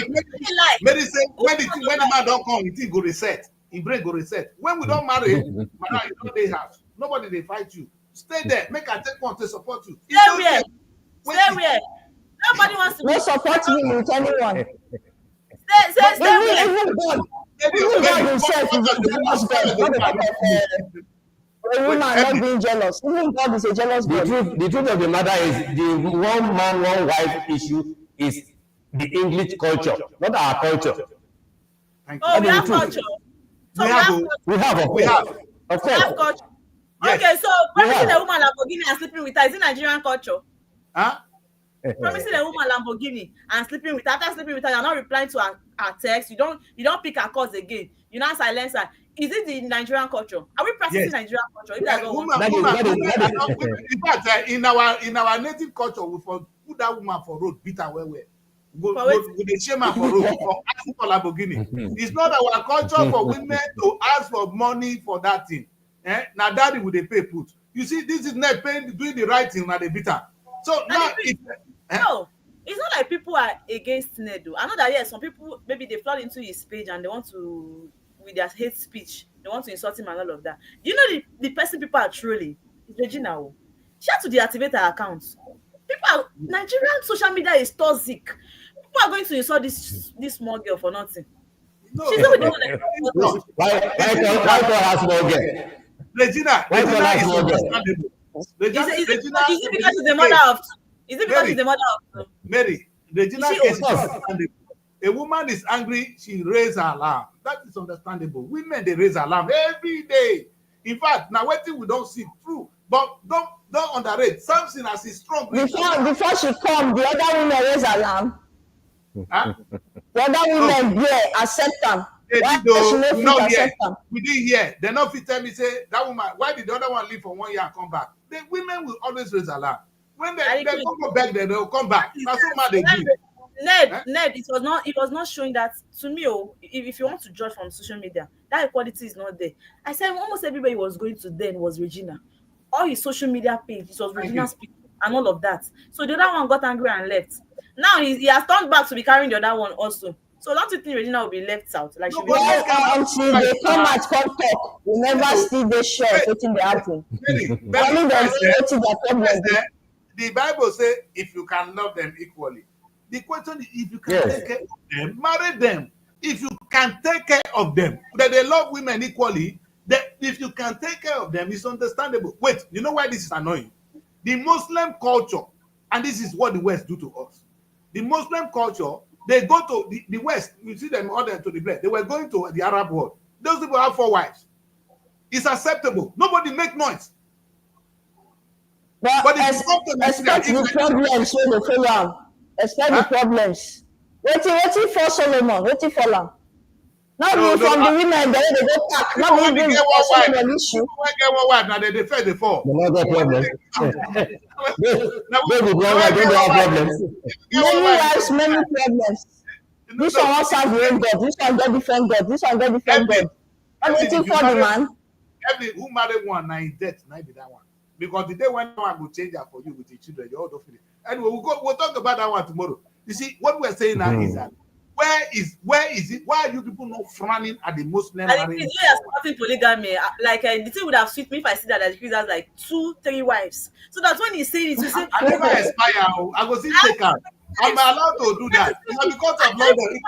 Mary say when the man don't come, the thing go reset. His brain go reset. When we don't marry, madam, you don't dey house. Nobody they fight you. Stay there. Make I take one to support you. Stay where? Stay where? Nobody wants to No support me with anyone. Stay where? Even God himself is a jealous God. Not about a woman not being jealous. Even God is a jealous God. The truth of the matter is the one man, one wife issue is the English culture, not our culture. Oh, we have culture. So we have Of we have course. culture. Yes. Okay, so promising a woman Lamborghini and sleeping with her is it Nigerian culture? Huh? Promising a woman Lamborghini and sleeping with her, after sleeping with her, you're not replying to her text. You don't pick her calls again. You now silence her. Is it the Nigerian culture? Are we practicing Nigerian culture? If that's what In fact, in our native culture, we for put that woman for road, beat her well. With the shame for road for asking for Lamborghini. It's not our culture for women to ask for money for that thing. Now daddy would they pay put. You see, this is not paying doing the right thing now they beat her. So now no, it's not like people are against Nedo. I know that yes, some people maybe they flood into his page and they want to with their hate speech, they want to insult him and all of that. Do you know the person people are trolling? It's Regina. She had to deactivate her accounts. Nigerian social media is toxic. People are going to insult this small girl for nothing. No, she's not the one. Why call her small girl? Regina is understandable. Is it because she's the mother of? Is it because she's the mother of? Mary, Regina is understandable. A woman is angry, she raises her alarm. That is understandable. Women they raise alarm every day. In fact, now what we don't see through, but don't underrate. Something as is strong. Before she come, the other women raise alarm. Huh? The other women accept them. They Why did though, she no we fit not accept hear. them? We didn't hear. They not fit tell me say that woman. Why did the other one leave for 1 year and come back? The women will always raise alarm. When they go back, they'll come back. That's so mad they do. Ned, it was not showing that to me. Oh, if you want to judge from social media, that equality is not there. I said almost everybody was going to then was Regina. All his social media page, it was Regina's people and all of that. So the other one got angry and left. Now he has turned back to be carrying the other one also. So don't you think Regina will be left out? Like she will until they come out, come talk, we never see the show wetin dey happen. Only dem say wetin their problem be. The Bible says if you can love them equally. The question is if you can take care of them, marry them. If you can take care of them, that they love women equally, that if you can take care of them, it's understandable. Wait, you know why this is annoying? The Muslim culture, and this is what the West do to us. The Muslim culture, they go to the West, you see them order to the bled. They were going to the Arab world. Those people have 4 wives. It's acceptable. Nobody make noise. But expect the problems wey dey follow am. Expect the problems. Wetin for Solomon? Wetin for am? Not be from the women they go pack. Not be even Solomon issue. When get one wife, now they first they fall. No problem. Baby, don't have problems. Many wives, many problems. This one wants to have the own God. This one get different God. This one get different God. I'm waiting for the man. Every who married one now in debt, now be that one. Because the day when one will change that for you with the children, you all don't feel it. Anyway, we'll talk about that one tomorrow. You see, what we're saying now is that where is it? Why are you people not frowning at the Muslim marriage? I think it's are starting polygamy. Like the thing would have sweet me if I see that the has like 2-3 wives. So that's when he's saying it, you say I never aspire. I go see take out. I'm allowed to do that. Because of London.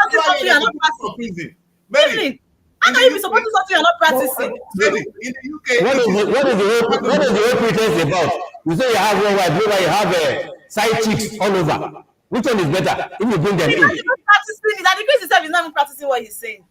It's Mary, how can you be supporting something you're not practicing? Mary, in the UK, what is the whole pretense about? You say you have one wife, meanwhile you have side chicks all over. Which one is better? If you bring them in. He's not practicing it. And the Christ himself is not even practicing what he's saying.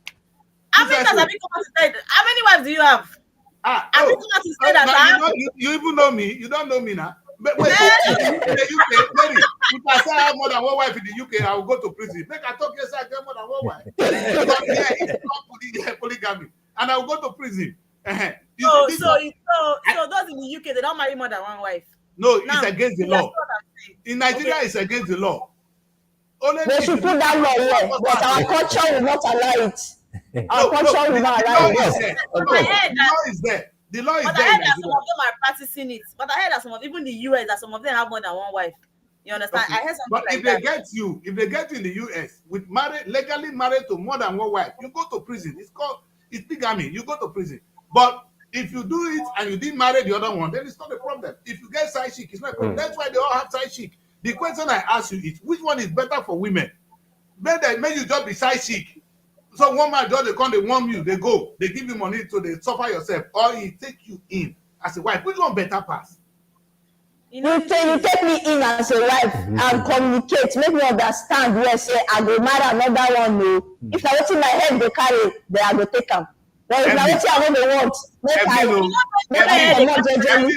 How many times have you come to say that? How many wives do you have? Have you come to say that? You even know me. You don't know me now. But wait, in the UK, Mary, if I say I have more than one wife in the UK, I will go to prison. Make I talk yes, I get more than one wife. Because here it's not polygamy. And I will go to prison. So those in the UK, they don't marry more than one wife. No, it's against the law. In Nigeria, it's against the law. They should put that law here, but our culture will not allow it. Our culture will not allow it. The law is there. The law is there. But I heard that some of them are practicing it. But I heard that some of even the US that some of them have more than one wife. You understand? Okay. I heard something but like if that. they get you in the US with legally married to more than one wife, you go to prison. It's bigamy. You go to prison. But if you do it and you didn't marry the other one, then it's not a problem. If you get side chick, it's not a problem. That's why they all have side chick. The question I ask you is, which one is better for women? Better make you just be side chick. So one man just they come, they warm you, they go, they give you money so they suffer yourself, or he take you in as a wife. Which one better pass? You take me in as a wife and communicate, make me understand where say I go marry another one. No. If I wetin my head dey carry, then I go take am. But if na wetin I no dey want, make I comot jejely.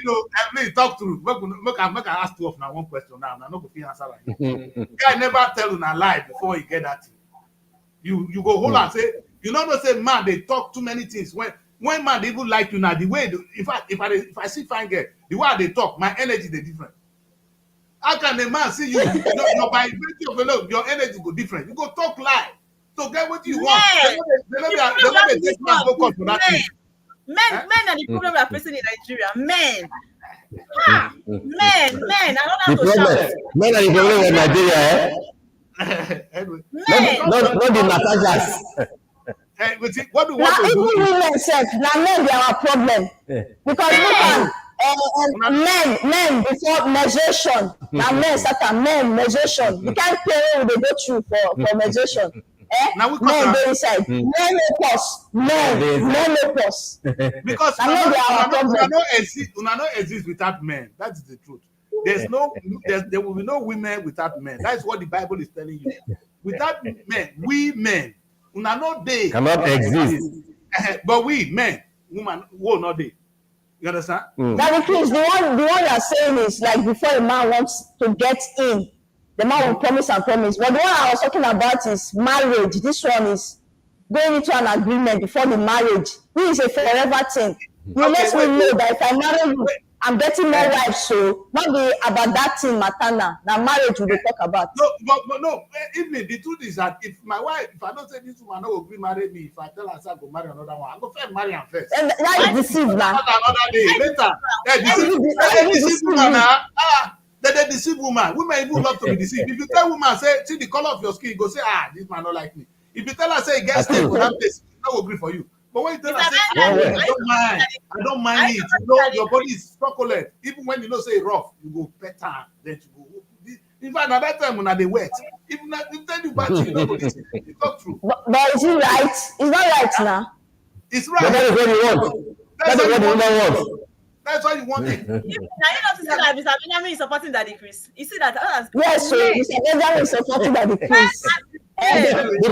Emily, talk true. Make I ask 2 of now one question now. I no go fit answer like this. Guy never tell una lie before he get that thing. You go hold and say, you know say man they talk too many things. When man they even like you now, the way in fact if I see fine girl, the way they talk, my energy they different. How can a man see you? Your by your energy go different. You go talk lie. So get what you want. They know this man go call for that thing. Men are the problem we are facing in Nigeria. Men. Men. I don't have to shout. Men are the problem in Nigeria, Anyway. Not the Natasha's. What do you want to do? Even women self, na men be our problem. Because look at men before menstruation. Na men start am menstruation. You can't pay wey we dey go through for menstruation. Men dey inside. Men no pause. Men no pause. Because una no exist without men. That is the truth. There will be no women without men. That is what the Bible is telling you. Without men, we men, una no dey cannot exist. But we men, woman, will not dey. You understand? Now the thing is, the one you are saying is like before a man wants to get in, the man will promise and promise. But the one I was talking about is marriage. This one is going into an agreement before the marriage. This is a forever thing. You let me know that if I marry you, I'm getting more wives, so not be about that thing matana. Now marriage we dey talk about. No, but no, even the truth is that if my wife, if I don't say this woman no will marry me, if I tell her say I go marry another one, I go first marry am first. And that is deceive now. Another day later, they deceive woman now. They deceive woman. Women even love to be deceived. If you tell woman say see the color of your skin, you go say this man not like me. If you tell her say get stay for that place, no go agree for you. But when you tell her say I don't mind it, you know your body is chocolate. Even when you know say rough, you go better. Then you go. In fact, at that time when they wet, even if tell you bad, you know what it's not true. But is it right? It's not right now. It's right. But that is what you want. That is what the woman wants. That's why you want it. Now you know to say that Mr. Benjamin is supporting Daddy Chris. You see that? Yes, so Mr. Benjamin is supporting Daddy Chris. That is the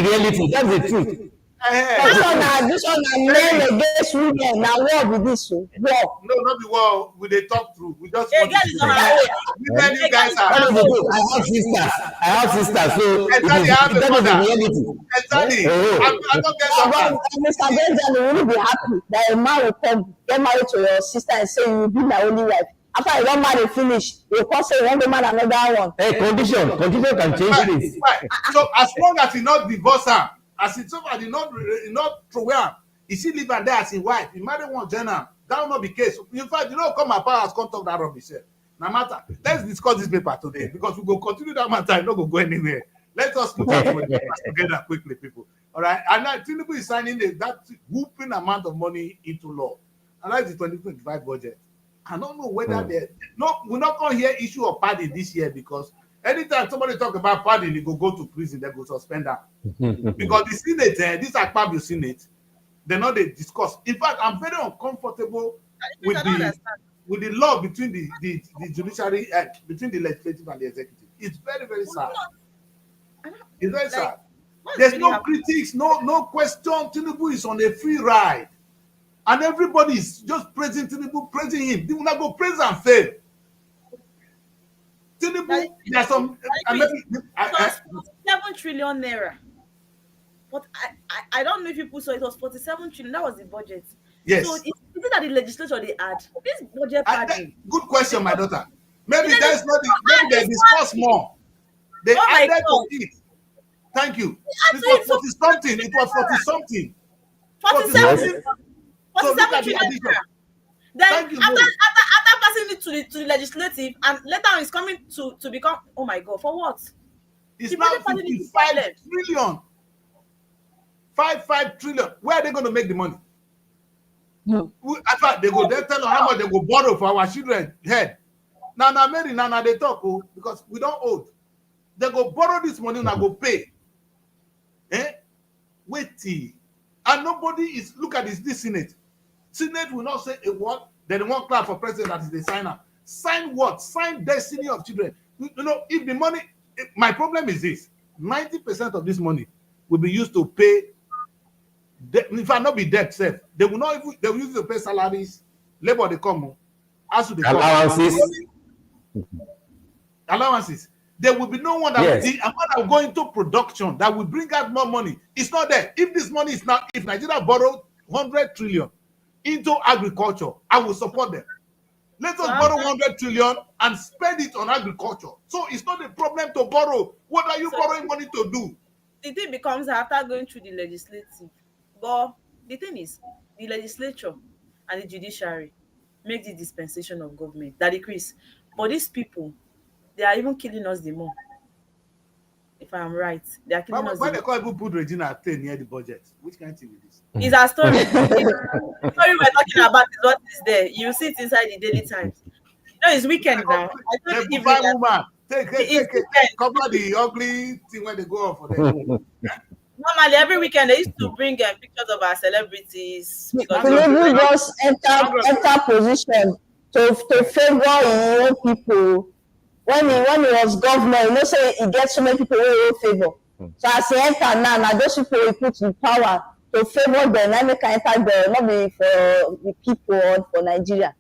reality. That's the truth. This one na men against women. Now war with this war. No, not the war. We they talk through. We just girl is on her way. You guys are. I have sisters. So Exactly, I have a that is the mother. reality. Exactly. I don't get But something. Mr. Benjamin will be happy that a man will come get married to your sister and say you will be my only wife. After you don't marry finish, you come say you want to marry another one. Hey, condition can change this. So as long as he not divorce her, as it's over, he not throw her, he still live and there as his wife. He marry one general. That will not be case. In fact, you know, come my powers can't talk that rubbish. No matter. Let's discuss this paper today because we go continue that matter. It's not go anywhere. Let us put our papers together quickly, people. All right. And now Tinubu is signing that whooping amount of money into law. And that's the 2025 budget. I don't know whether we're not going to hear issue of pardon this year because anytime somebody talk about pardon, they go to prison, they go suspend them. Because the Senate, this Akpabio Senate, they know they discuss. In fact, I'm very uncomfortable with the law between the judiciary, between the legislative and the executive. It's very, very sad. It's very sad. There's no critics, no question. Tinubu is on a free ride. And everybody is just praising Tinubu, praising him. They will not go praise and fail. Tinubu, there's some. 7 trillion naira. But I don't know if people saw it was 47 trillion. That was the budget. Yes. So is it that the legislature they add this budget padding? Good question, my daughter. Maybe that's not maybe they discuss more. They added to it. Thank you. It was 40 something. It was 40 something. 47. So look at the addition. Then after passing it to the legislative and later on it's coming to become, oh my God, for what? It's now 55 trillion. 5 trillion. Where are they going to make the money? In fact, they go there tell them how much they go borrow for our children head. Now Mary, now they talk because we don't owe. They go borrow this money and go pay. Wait. And nobody is look at this Senate. Senate will not say a word. Then they won't clap for president that is the signer. Sign what? Sign destiny of children. You know, if the money, my problem is this: 90% of this money will be used to pay. If I not be debt, safe, they will not even. They will use it to pay salaries. Labor they come. As to the allowances. There will be no one that the amount that will go into production that will bring out more money. It's not there. If this money is not, if Nigeria borrowed 100 trillion into agriculture, I will support them. Let us borrow 100 trillion and spend it on agriculture. So it's not a problem to borrow. What are you borrowing money to do? The thing becomes after going through the legislative. But the thing is, the legislature and the judiciary make the dispensation of government that decrease. But these people, they are even killing us the more. If I am right, they are killing us. Why they call people put Regina 10 near the budget? Which kind of thing is this? It's a story. The story we're talking about is what is there. You see it inside the Daily Times. You know, it's weekend now. I told you woman. Take, cover the ugly thing when they go on for them. Normally, every weekend they used to bring pictures of our celebrities. Tinubu just enter position to favor his own people. When he was governor, you know, say he gets so many people who will favor. So as he enter now those people will put in power to favor them. Now make enter there, not be for the people or for Nigeria.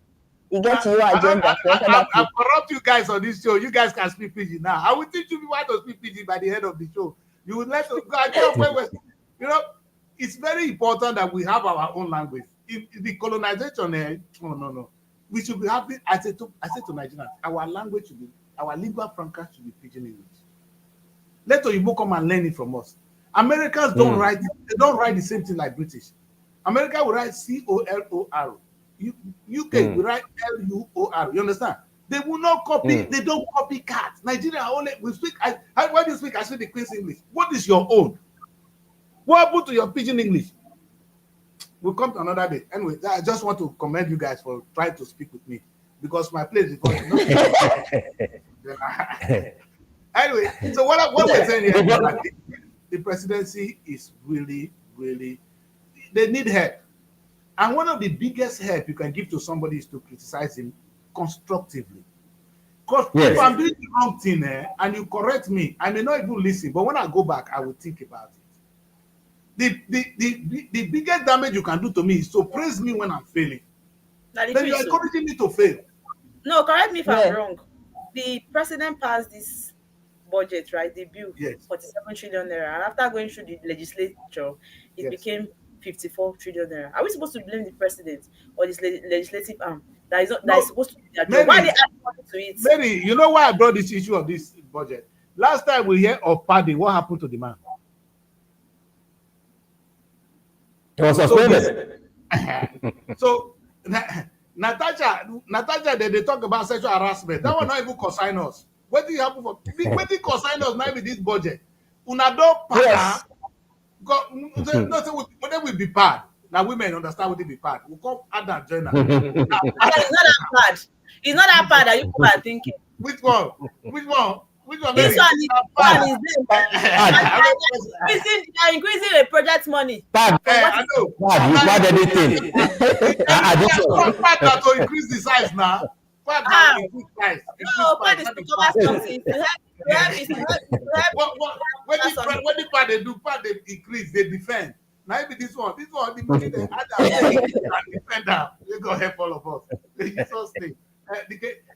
He gets your agenda. I'll corrupt you guys on this show. You guys can speak PG now. I will teach you how to speak PG by the end of the show. You would let us go. You know, it's very important that we have our own language. In the colonization, no. we should be happy. I said to Nigerians, our language should be, our lingua franca should be pidgin English. Let Oyibo come and learn it from us. Americans don't write, they don't write the same thing like British. America will write COLOR. UK will write LUOR. You understand? They will not copy, they don't copy cats. Nigeria only, we speak, why do you speak? I speak the Queen's English. What is your own? What happened to your pidgin English? We'll come to another day. Anyway, I just want to commend you guys for trying to speak with me because my place is going. Anyway, so what we're saying here is that the presidency is really, really, they need help. And one of the biggest help you can give to somebody is to criticize him constructively. Because if I'm doing the wrong thing and you correct me, I may not even listen, but when I go back, I will think about it. The biggest damage you can do to me is to praise me when I'm failing. Then you're encouraging me to fail. No, correct me if I'm wrong. The president passed this budget, right? The bill, 47 trillion naira. And after going through the legislature, it became 54 trillion naira. Are we supposed to blame the president or this legislative arm that is supposed to be their job? Why they add money to it? Mary, you know why I brought this issue of this budget? Last time we hear of Paddy, what happened to the man? He was suspended. So Natasha, they talk about sexual harassment. That one not even consign us. What did happen for? What did consign us now with this budget? Una don't pass. Whether we be bad. Now women understand what they be bad. We come add that joiner. It's not that bad. It's not that bad that you people are thinking. Which one? Which one? Which one? This one is increasing the project money. Bad. I know. Bad. You bad anything. Bad to increase the size now. Bad to increase size. No, bad is to cover something. When the part they do, part they increase, they defend. Now maybe this one, the money they add and defend them. They gonna help all of us. Jesus thing.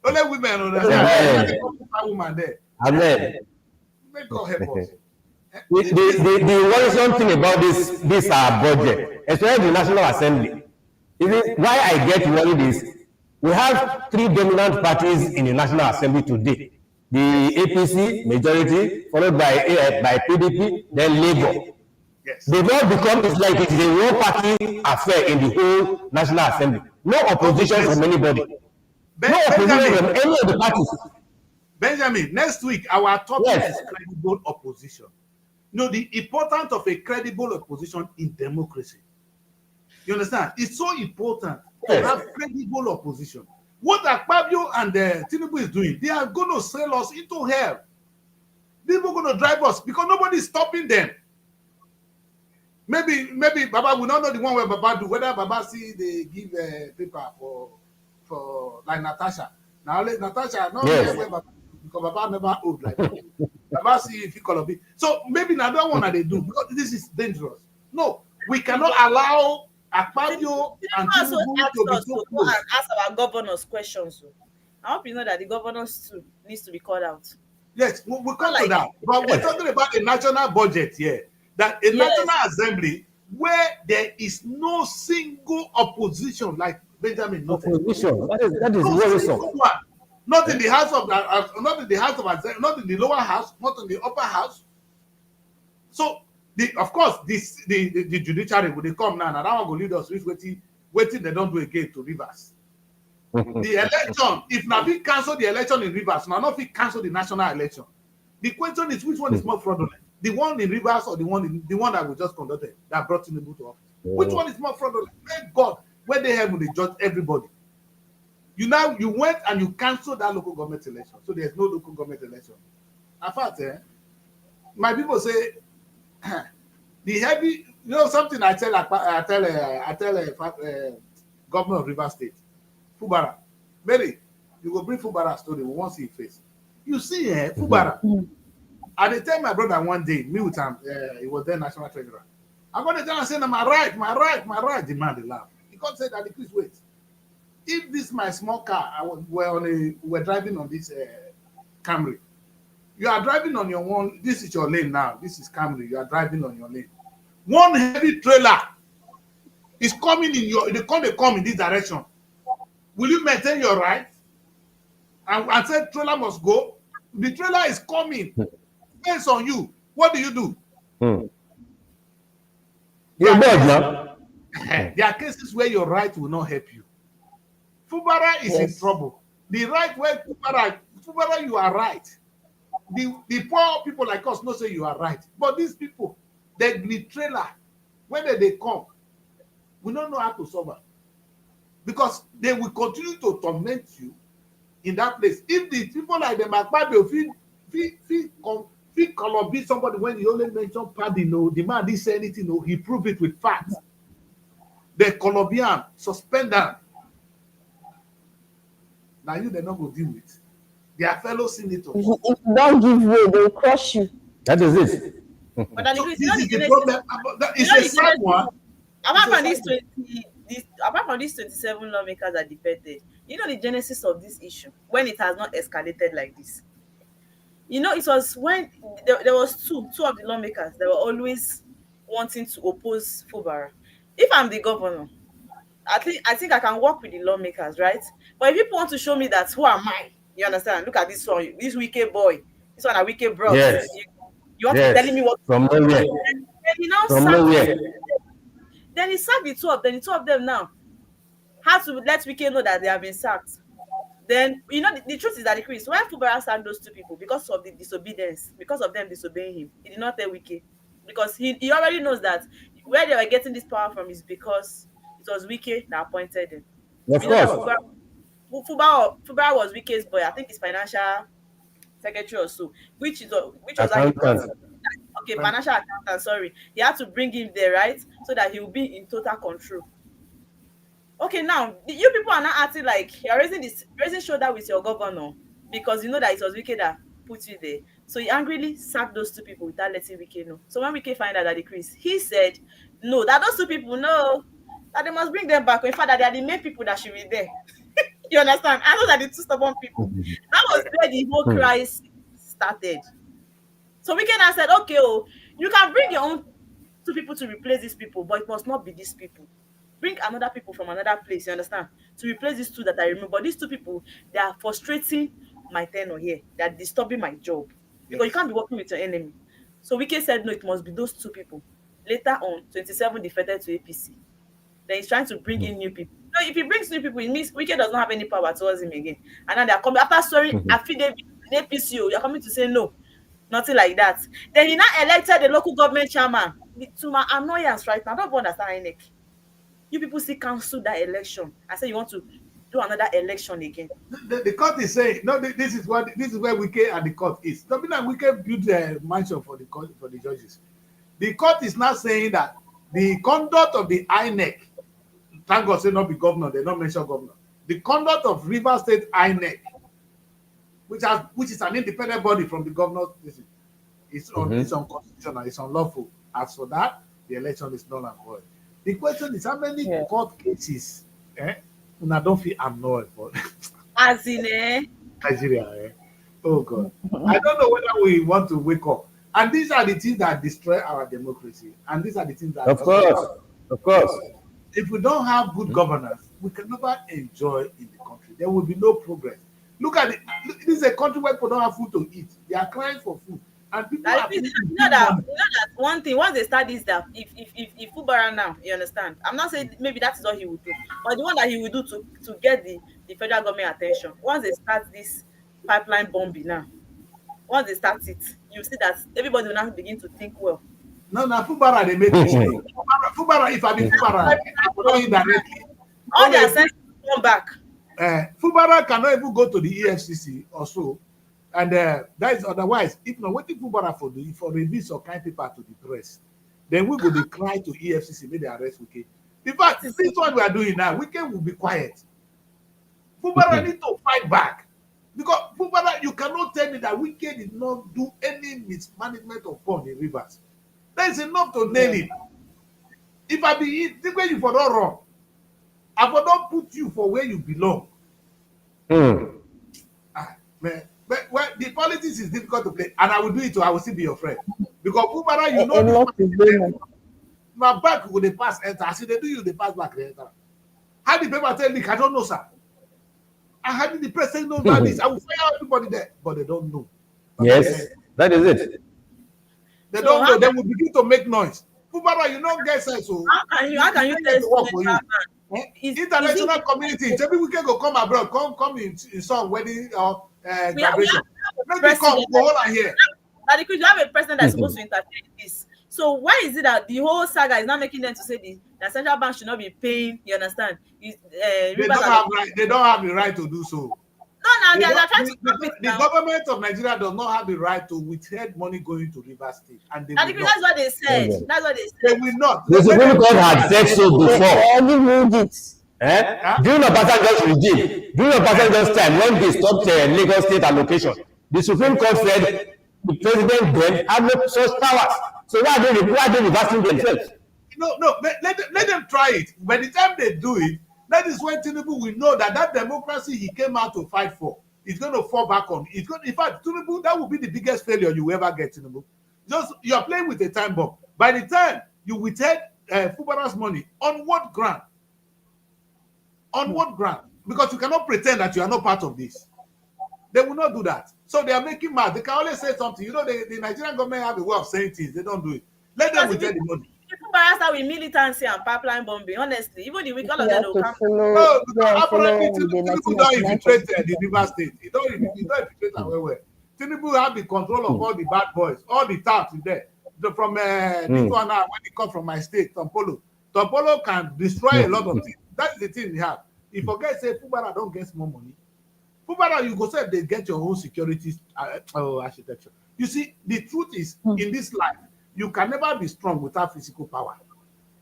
Only women understand. Woman there. Amen. May God help us. The worrisome thing about this budget, especially the National Assembly, why I get worried is we have three dominant parties in the National Assembly today. The APC majority, followed by PDP, then Labour. Yes. They've all become, it's like it's a one-party affair in the whole National Assembly. No opposition from anybody. No opposition from any of the parties. Benjamin, next week, our topic is credible opposition. You know, the importance of a credible opposition in democracy. You understand? It's so important to have credible opposition. What Akpabio and Tinubu is doing, they are going to sell us into hell. People are going to drive us because nobody is stopping them. Maybe Baba will not know the one where Baba do. Whether Baba see they give paper for like Natasha. Now Natasha, not where Baba, because Baba never owed like that. Baba see if you call of it. So maybe another one that they do because this is dangerous. No, we cannot allow Akpabio and Tinubu to be so close. And ask our governors questions. I hope you know that the governors too needs to be called out. Yes, we'll come to that. But we're talking about a national budget here. That a national assembly where there is no single opposition, like Benjamin noted. Opposition. That is worrisome. Not in the house of not in the house of assembly, not in the lower house, not in the upper house. So of course the judiciary will they come now, and that one will lead us with waiting they don't do again to Rivers. The election, if Nabi cancel the election in Rivers, now not if cancel the national election. The question is which one is more fraudulent? The one in Rivers or the one that we just conducted that brought Tinubu to office? Which one is more fraudulent? Thank God, when they have they judge everybody. You went and you canceled that local government election, so there's no local government election. In fact, my people say the heavy. You know something I tell governor of Rivers State, Fubara, Mary, you go bring Fubara story. We won't see his face. You see, Fubara. I did tell my brother one day, me with him, he was then national treasurer. I'm going to tell him, saying, my right. The man, they laugh. He can't say that, please wait. If this my small car, we're driving on this Camry. You are driving on your one, this is your lane now. This is Camry, you are driving on your lane. One heavy trailer is coming in they come in this direction. Will you maintain your right? And say trailer must go? The trailer is coming. Depends on you. What do you do? You're good now. There are cases where your right will not help you. Fubara is in trouble. The right way, Fubara, you are right. The poor people like us know say you are right. But these people, the trailer, when they come, we don't know how to solve it. Because they will continue to torment you in that place. If the people like the Makpabio feel color somebody when he only mention pardon, no, the man didn't say anything, no, he proved it with facts. The Colombian suspend them. Now you they not go deal with their fellow senators. If you don't give way, they'll crush you. That is it. But then So this is the problem. It's a sad one. Apart from these 27 lawmakers that defected, you know the genesis of this issue when it has not escalated like this. You know, it was when there was two of the lawmakers that were always wanting to oppose Fubara. If I'm the governor, I think I can work with the lawmakers, right? But if people want to show me that, who am I? You understand? Look at this one, this wicked boy, this one a wicked bro. Yes. You want to be telling me what? From nowhere. Then he now From nowhere. Then he sacked the two of them. The two of them now have to let Wike know that they have been sacked. Then, you know, the truth is that Chris, when Fubara sacked those two people because of the disobedience, because of them disobeying him, he did not tell Wike. Because he already knows that where they were getting this power from is because it was Wike that appointed him. Of course. Fubara was Wike's boy. I think he's financial secretary or so, which was Accountant. okay, financial accountant, sorry. He had to bring him there, right? So that he will be in total control. Okay, now you people are not acting like you're raising shoulder with your governor because you know that it was Wike that put you there. So you angrily sacked those two people without letting Wike know. So when Wike find out that decrease, he said, no, that those two people know that they must bring them back. In fact, that they are the main people that should be there. You understand? I know that the two stubborn people. That was where the whole crisis started. So Wike now said, okay, you can bring your own two people to replace these people, but it must not be these people. Bring another people from another place, you understand? To replace these two that I remember. But these two people, they are frustrating my tenure here. They are disturbing my job. Because you can't be working with your enemy. So Wike said, no, it must be those two people. Later on, 27 defected to APC. Then he's trying to bring in new people. No, if he brings new people, it means Wike does not have any power towards him again. And now they are coming, after swearing affidavit in APC, you're coming to say no. Nothing like that. Then he now elected the local government chairman. To my annoyance right now, I don't understand INEC. You people still cancel that election. I say you want to do another election again. The court is saying, no, this is where Wike and the court is. Something like Wike built a mansion for the judges. The court is now saying that the conduct of the INEC, thank God say not be governor, they don't mention governor. The conduct of Rivers State INEC, which is an independent body from the governor's decision, it's unconstitutional, it's unlawful. As for that, the election is null and void. The question is how many court cases I don't feel annoyed for as in Nigeria. Oh God. I don't know whether we want to wake up. And these are the things that destroy our democracy. And these are the things that of course. If we don't have good governance, we can never enjoy in the country. There will be no progress. Look at it. This is a country where people don't have food to eat. They are crying for food. And people you know that one thing, once they start this, that if Fubara now, you understand, I'm not saying maybe that is what he would do, but the one that he will do to get the federal government attention, once they start this pipeline bombing now, once they start it, you see that everybody will now begin to think well. No, Fubara, they make mistake. Fubara, if I be Fubara, I will not indirectly. All their sense come back. Fubara cannot even go to the EFCC or so. And that is otherwise, if not, what if Fubara for release or kind paper to the press, then we will cry to EFCC, may they arrest Wike. In fact, this is what we are doing now. Wike will be quiet. Fubara need to fight back. Because Fubara, you cannot tell me that Wike did not do any mismanagement of fund in Rivers. That is enough to nail it. If I be it, think where you for not wrong. I will not put you for where you belong. Man. But well, the politics is difficult to play, and I will do it too. I will still be your friend. Because Fubara, you know, my back will they pass enter. I see they do you, they pass back, they enter. How the paper tell me, I don't know, sir. And how did the president know about this? I will fire everybody there, but they don't know. Yes, that is it. They So don't know. They will begin to make noise. Fubara, you don't get sense. So how can you tell to work for you? International it, community. Maybe we can go come abroad, come in some wedding or graduation. Maybe come president, go hold on here. that you have a president that's supposed to interfere in this. So why is it that the whole saga is not making them to say the central bank should not be paying? You understand? They don't have right. They don't have the right to do so. No, they're trying to stop it the now. government of Nigeria does not have the right to withhold money going to River State, and that's what they said. That's what they said. They will not. The Supreme Court had said so before. They moved it. During Obasanjo's regime, during Obasanjo's time, when they stopped Lagos State allocation, the Supreme Court said the president then had no such powers. So why are they reversing themselves? No, let them try it. By the time they do it, that is when Tinubu will know that democracy he came out to fight for is going to fall back on. In fact, Tinubu, that will be the biggest failure you ever get, Tinubu. You're playing with a time bomb. By the time you withhold Fubara's money, on what ground? On what ground? Because you cannot pretend that you are not part of this. They will not do that. So they are making mad. They can only say something. You know, the Nigerian government have a way of saying things. They don't do it. Let them withhold the money. People bias out with militancy and pipeline bombing. Honestly, even the week all of them will come. No, because apparently Tinubu don't infiltrate the River State. He don't infiltrate away. Tinubu have the control of all the bad boys, all the taps there. From this one now, when he come from my state, Tompolo can destroy a lot of things. That's the thing he have. He forget say Fubara don't get small money. Fubara, you go say they get your own security architecture. You see, the truth is in this life, you can never be strong without physical power.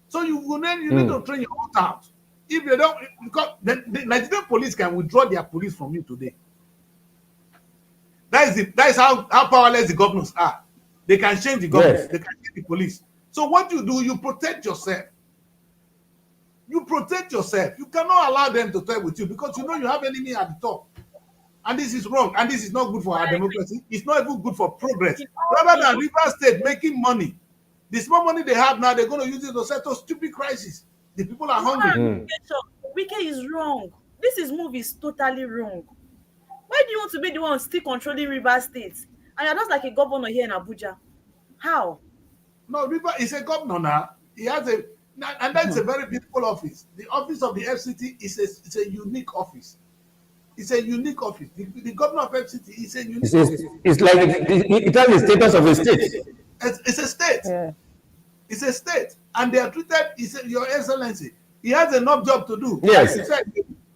So you need to train your own out. If you don't, because the Nigerian police can withdraw their police from you today. That is it. That is how powerless the governors are. They can change the government. Yes. They can change the police. So what you do, you protect yourself. You protect yourself. You cannot allow them to toy with you because you know you have enemy at the top. And this is wrong. And this is not good for our democracy. It's not even good for progress. Rather than River State making money, the small money they have now, they're going to use it to settle stupid crisis. The people are hungry. Wike is wrong. This move is totally wrong. Why do you want to be the one still controlling River State? And you're just like a governor here in Abuja. How? No, River is a governor now. He has and that's a very beautiful office. The office of the FCT is a unique office. It's a unique office. The governor of FCT is a unique office. It's like it has the status of a state. It's a state. Yeah. It's a state. And they are treated, Your Excellency, he has enough job to do. Yes. Like he said,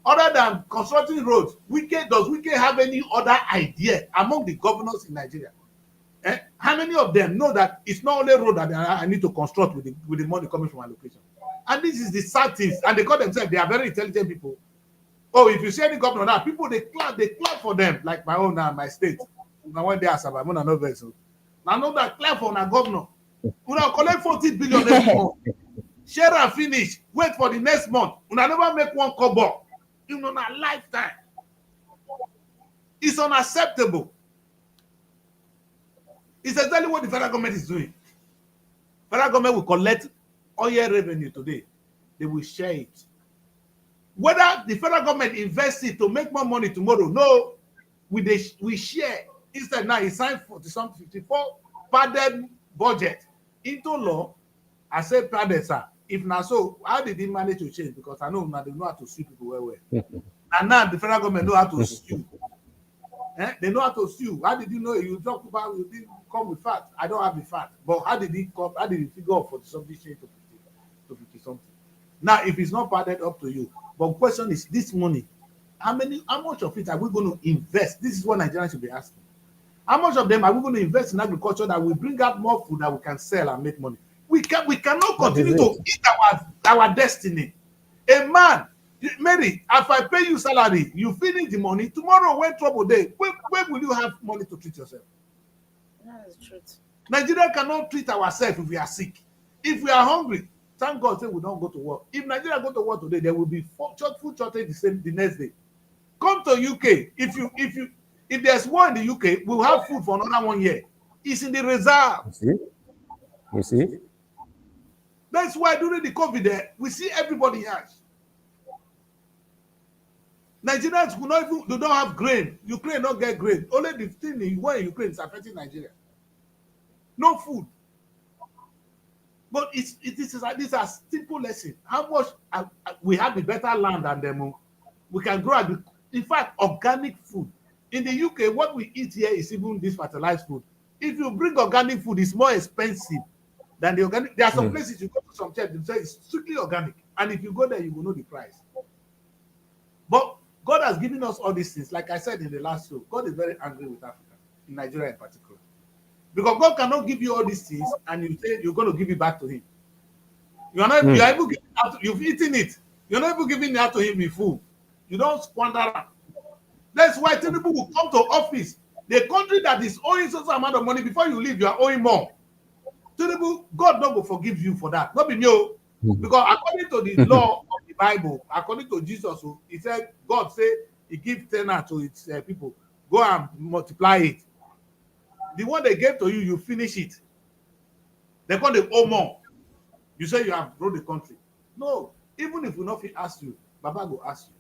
other than constructing roads, does Wike have any other idea among the governors in Nigeria? How many of them know that it's not only road that I need to construct with the money coming from allocation? And this is the sad thing. And they call themselves, they are very intelligent people. Oh, if you see any governor now, people they clap for them, like my own my state. Now when they are Sabah, I know very so. Now know that clap for our governor. Una collect 40 billion every month. Share and finish. Wait for the next month. Una never make one kobo. In a lifetime. It's unacceptable. It's exactly what the federal government is doing. Federal government will collect oil revenue today. They will share it. Whether the federal government invests it to make more money tomorrow, no, we share. Instead, now he signed 54 padded budget into law. I said padded, sir. If not so, how did he manage to change? Because I know now they know how to sue people well. And now the federal government know how to sue. They know how to sue. How did you know you talk about you didn't come with facts? I don't have the fact. But how did he come? How did he figure out for something change to 50 something? Now, if it's not padded up to you, but the question is this money, how much of it are we going to invest? This is what Nigerians should be asking. How much of them are we going to invest in agriculture that will bring out more food that we can sell and make money? We cannot continue to eat our destiny. A man, Mary, if I pay you salary, you finish the money. Tomorrow, when trouble day, where will you have money to treat yourself? That is the truth. Nigeria cannot treat ourselves if we are sick. If we are hungry, thank God say we don't go to work. If Nigeria go to work today, there will be food shortage the next day. Come to UK. If there's war in the UK, we'll have food for another 1 year. It's in the reserve. You see? That's why during the COVID, we see everybody has. Nigerians will not even, they don't have grain. Ukraine don't get grain. Only the thing in Ukraine is affecting Nigeria. No food. But it is like this a simple lesson. How much we have the better land than them. We can grow. In fact, organic food. In the UK, what we eat here is even this fertilized food. If you bring organic food, it's more expensive than the organic. There are some places you go to some church, they say it's strictly organic. And if you go there, you will know the price. But God has given us all these things. Like I said in the last show, God is very angry with Africa, in Nigeria in particular. Because God cannot give you all these things and you say you're going to give it back to him. You are not you are able to give it out, you've eaten it. You're not even giving it out to him in full. You don't squander it. That's why people will come to office. The country that is owing such amount of money, before you leave, you are owing more. God not will forgive you for that. Not be new. Because according to the law of the Bible, according to Jesus, he said, God said he gives tenor to its people. Go and multiply it. The one they gave to you, you finish it. They're going to owe more. You say you have ruled the country. No, even if we not ask you, Baba will ask you.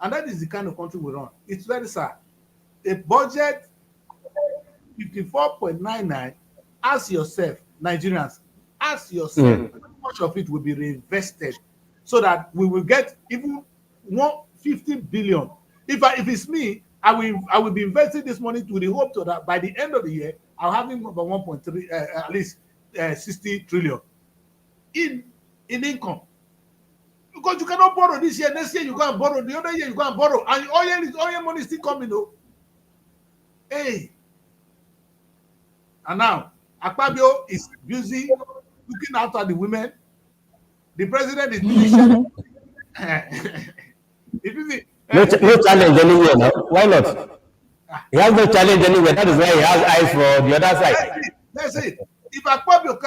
And that is the kind of country we run. It's very sad. A budget 54.99. Ask yourself, Nigerians, ask yourself how much of it will be reinvested so that we will get even 150 billion. If it's me, I will be investing this money to the hope to that by the end of the year, I'll have about 1.3, at least 60 trillion in income. Because you cannot borrow this year, next year you go and borrow, the other year you go and borrow, and all your money is still coming though. Hey. And now, Akpabio is busy looking after the women. The president is busy. He's busy. No challenge anywhere now. Why not? He has no challenge anywhere. That is why he has eyes for the other side. That's it. If Akpabio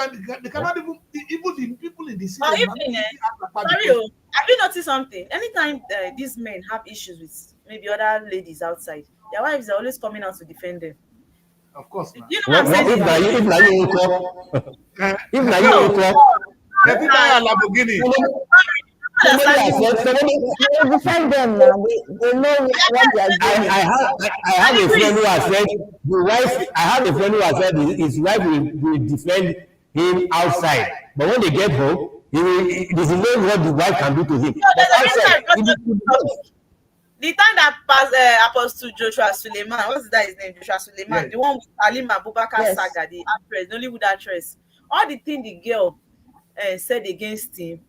they cannot even the people in the city. Have you noticed something? Anytime these men have issues with maybe other ladies outside, their wives are always coming out to defend them. Of course. You know what I'm saying? If now you Every time Lamborghini. They defend them now. They know what they are doing. I have a friend who has said the wife. I have a friend who has said his wife will defend him outside, but when they get home, this is not what the wife can do to him. The time that Apostle Joshua Suleiman, what's that his name? Joshua Suleiman, yes. The one with Halima Abubakar Saga, the actress, the Hollywood actress. All the thing the girl said against him,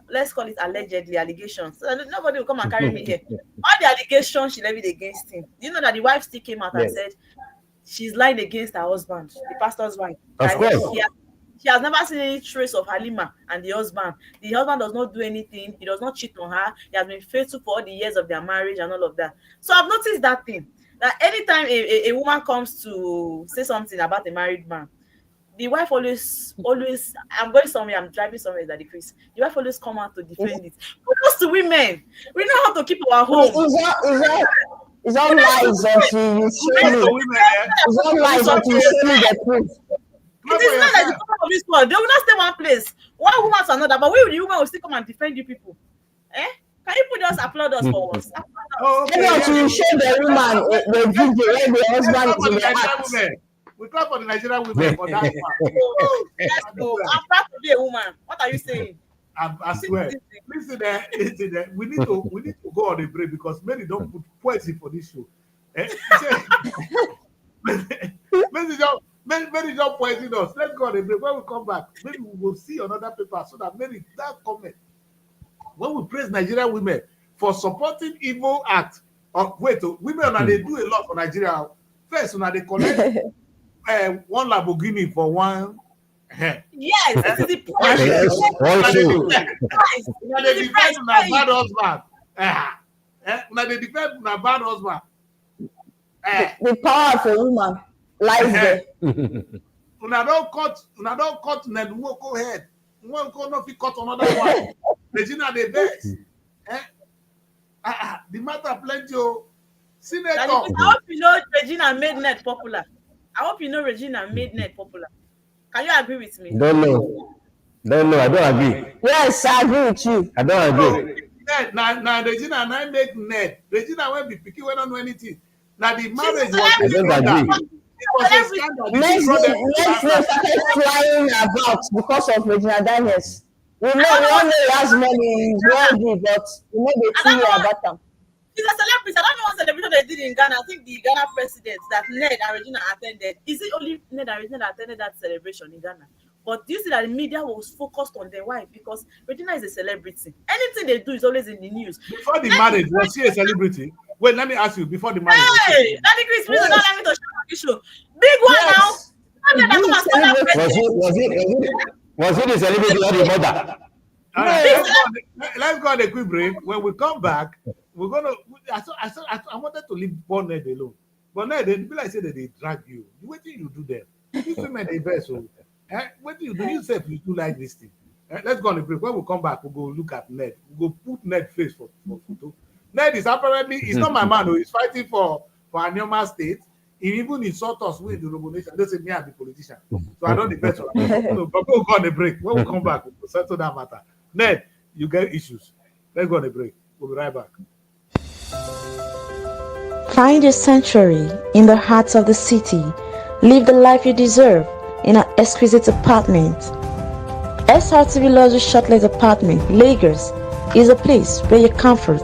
let's call it allegedly allegations. So nobody will come and carry me here. All the allegations she levied against him. You know that the wife still came out and said she's lying against her husband, the pastor's wife. Of course. She has never seen any trace of Halima and the husband. The husband does not do anything. He does not cheat on her. He has been faithful for all the years of their marriage and all of that. So I've noticed that thing. That anytime a woman comes to say something about a married man, the wife always, I'm going somewhere, I'm driving somewhere that decrease. The wife always come out to defend it. Kudos to women. We know how to keep our home. It's all lies until you show me. It's all lies until you show me the truth. It is not like the people of this world. They will not stay one place. One woman to another, but we the woman will still come and defend you people. Can you put us applaud us for once? Maybe until you show the woman the video where the husband is in the act. We clap for the Nigerian women for that one. I'm proud to be a woman. What are you saying? I swear. Listen there. We need to go on a break because many don't put poison for this show. Many don't poison us. Let's go on a break. When we come back, maybe we will see another paper so that maybe that comment. When we praise Nigerian women for supporting evil acts, women they do a lot for Nigeria. First, when they collect one Lamborghini for one. Yes, this is the price. Now they defend my bad husband. Now they defend my bad husband. The power of a woman lies there. Una don't cut Nedwoko head. One go not fit cut another one. Regina the best. The matter plenty. Senator. I hope you know Regina made net popular. I hope you know Regina made net popular. Can you agree with me? Don't know. I don't agree. Yes, I agree with you. I don't agree. Now Regina and I make net. Regina when be picky, we don't know anything. Now the marriage a was I don't agree. it was a scandal. The Next big brother day started flying about because of Regina Daniels. We all know he has money, he's wealthy, but we know the I tea don't know. about him. He's a celebrity. I don't know what celebration they did in Ghana. I think the Ghana president that Ned and Regina attended. Is it only Ned and Regina that attended that celebration in Ghana? But do you see that the media was focused on their wife because Regina is a celebrity. Anything they do is always in the news. before the marriage, was she a celebrity? Wait, let me ask you, before the marriage. Hey, Daddy Chris, please don't let me to show the show. Big one Yes. now. Was it the celebrity or the mother? All right, let's go on a quick break. When we come back, we're gonna. I wanted to leave Bonnet alone, but now they be like say that they drag you. What do you do there? These women they best. So, what do you do? You say you do like this thing. Let's go on a break. When we come back, we'll go look at Ned. We'll go put Ned face for photo. Ned is apparently he's not my man. He's fighting for Anoma State. He even insult us with the nomination. They say me I'm the politician. So I don't the best one. So, but we'll go on a break. When we come back, we'll settle that matter. Ned, you get issues. Let's go on a break. We'll be right back. Find your sanctuary in the heart of the city. Live the life you deserve in an exquisite apartment. Srtv Luxury Shortlet Apartment, Lagos, is a place where your comfort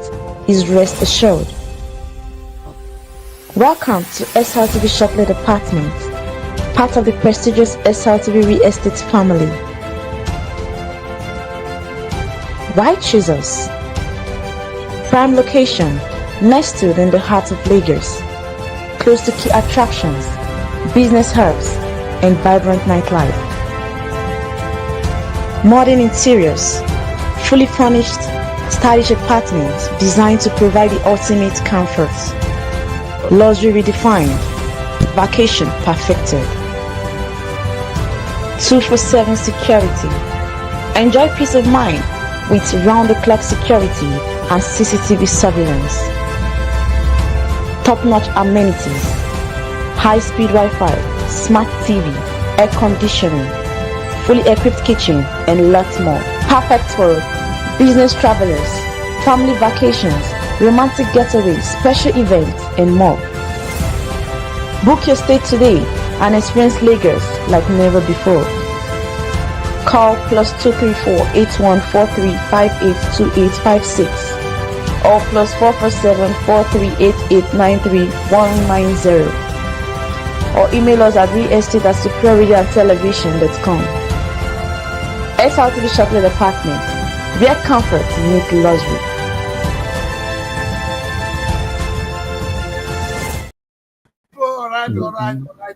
is rest assured. Welcome to Srtv Shortlet Apartment, part of the prestigious Srtv Real Estate family. Why choose us? Prime location, nestled in the heart of Lagos, close to key attractions, business hubs, and vibrant nightlife. Modern interiors, fully furnished, stylish apartments designed to provide the ultimate comfort. Luxury redefined, vacation perfected. 247 security. Enjoy peace of mind with round-the-clock security and CCTV surveillance. Top-notch amenities, high-speed Wi-Fi, smart TV, air conditioning, fully equipped kitchen, and lots more. Perfect for business travelers, family vacations, romantic getaways, special events, and more. Book your stay today and experience Lagos like never before. Call +234 8143 582856 or +447 4388 93190 or email us at realestate@superiorradiotelevision.com. Srtv Shortlet Apartment, where comfort meets luxury. All right.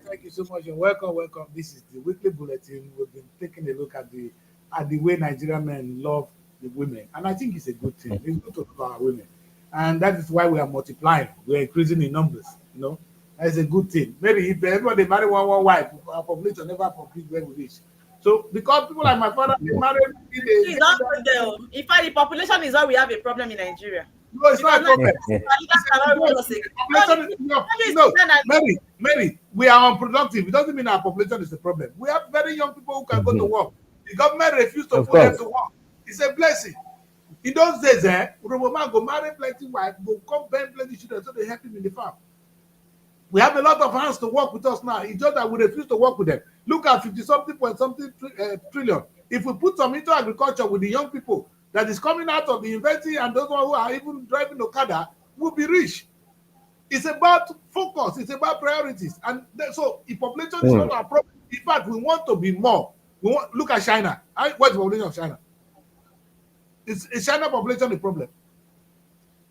Thank you so much and welcome. This is the weekly bulletin. We've been taking a look at the way Nigerian men love the women, and I think it's a good thing. It's good to love our women, and that is why we are multiplying. We are increasing in numbers. You know, that's a good thing. Maybe if everybody marry one wife, our population never complete where we reach. So because people like my father, they marry. It's not good though. In fact, the population is why we have a problem in Nigeria. No, it's not a problem. Mary, we are unproductive. It doesn't mean our population is a problem. We have very young people who can go to work. The government refused to put them to work. It's a blessing. In those days, Roboman go marry plenty wife, go come bear plenty children, so they help him in the farm. We have a lot of hands to work with us now. It's just that we refuse to work with them. Look at 50-something trillion. If we put some into agriculture with the young people that is coming out of the university and those who are even driving Okada, will be rich. It's about focus. It's about priorities. And so if population is not our problem, in fact, we want to be more. Look at China. What's the population of China? Is China population the problem?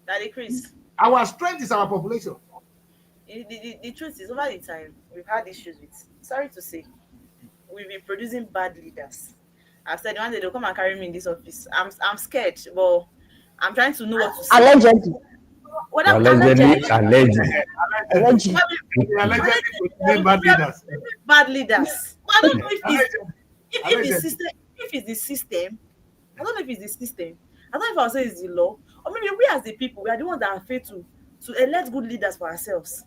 Daddy Chris. Our strength is our population. The truth is, over the time, we've had issues with, sorry to say, we've been producing bad leaders. I've said one day they'll come and carry me in this office. I'm scared, but I'm trying to know what to say. Allegedly. Allegedly. Bad leaders. I don't know if it's the system. I don't know if it's the system. I don't know if I'll say it's the law. Or maybe we as the people, we are the ones that are failed to elect good leaders for ourselves.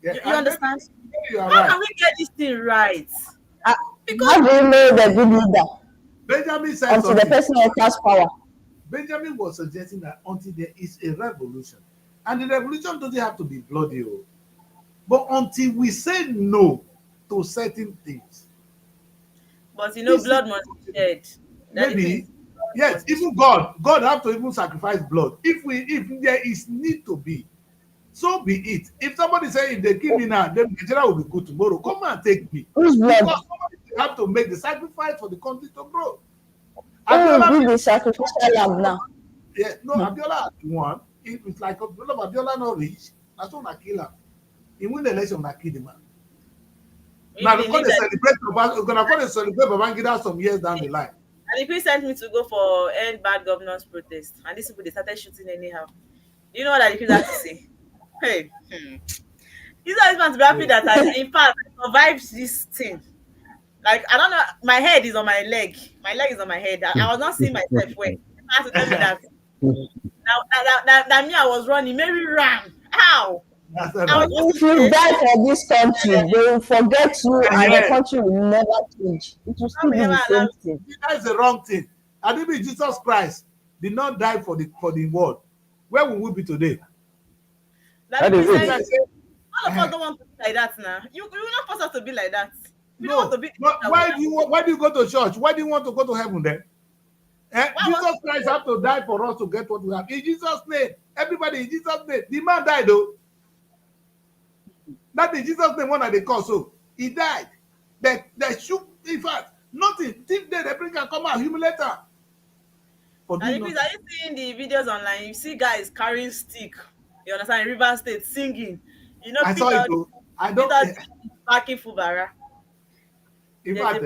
Yeah, you understand? How can we get this thing right? Because how do you know the good leader? Benjamin said until the person has power. Benjamin was suggesting that until there is a revolution, and the revolution doesn't have to be bloody, but until we say no to certain things. But you know, This blood is must be shed. maybe yes, even God have to even sacrifice blood. If there is need to be, so be it. If somebody say if they kill me now, then Nigeria will be good tomorrow. Come and take me. Whose blood? Because somebody have to make the sacrifice for the country to grow. Who will Abiola, be the sacrificial lamb now? yeah, no, Abiola had one. It's like Abiola not rich. That's why I kill him. He win the election, I kill the man. Now we're going to celebrate Babangida some years down the line. And if he sent me to go for end bad governance protest, and these people they started shooting anyhow. You know what I had to say? Hey, he's always going to be happy that in fact I survived this thing. Like I don't know, my head is on my leg. My leg is on my head. I was not seeing myself when I had to tell me that. Now me, I was running. Mary ran. How? If you die for this country, they will forget you and the country will never change. It will still be the same thing. That's the wrong thing. And even Jesus Christ did not die for the world. Where will we be today? That is it. All of us don't want to be like that now. You will not force us to be like that. We don't want to be why do you go to church? Why do you want to go to heaven then? Jesus Christ had to die for us to get what we have. In Jesus' name, everybody in Jesus' name. The man died though. That is Jesus' name one of the cause. So he died. They shook, in fact, nothing. Thief dead, they bring and come out, humiliate her. And if are you seeing the videos online? You see guys carrying stick, you understand, in River State singing. You know, I saw it though. I don't backing Fubara. In fact,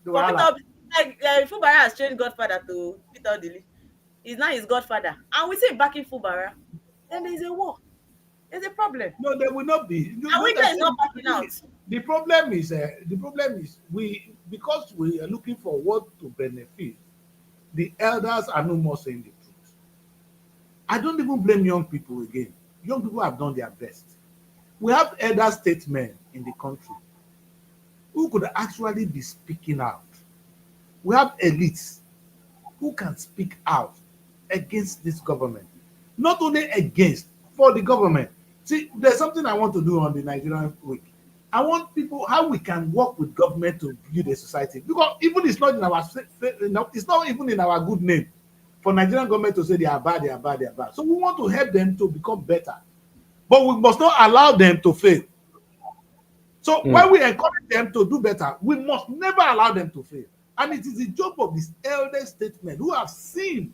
Fubara has changed Godfather to Peter Odili. He's now his Godfather. And we say backing Fubara, then there's a war. There's a problem. No, there will not be. And we is not backing out. The problem is we, because we are looking for what to benefit, the elders are no more saying the truth. I don't even blame young people again. Young people have done their best. We have elder statesmen in the country who could actually be speaking out. We have elites who can speak out against this government. Not only against, for the government. See, there's something I want to do on the Nigerian week. I want people, how we can work with government to build a society. Because even it's not in our, it's not even in our good name for Nigerian government to say they are bad, they are bad, they are bad. So we want to help them to become better. But we must not allow them to fail. So when we encourage them to do better, we must never allow them to fail. And it is the job of these elder statesmen who have seen.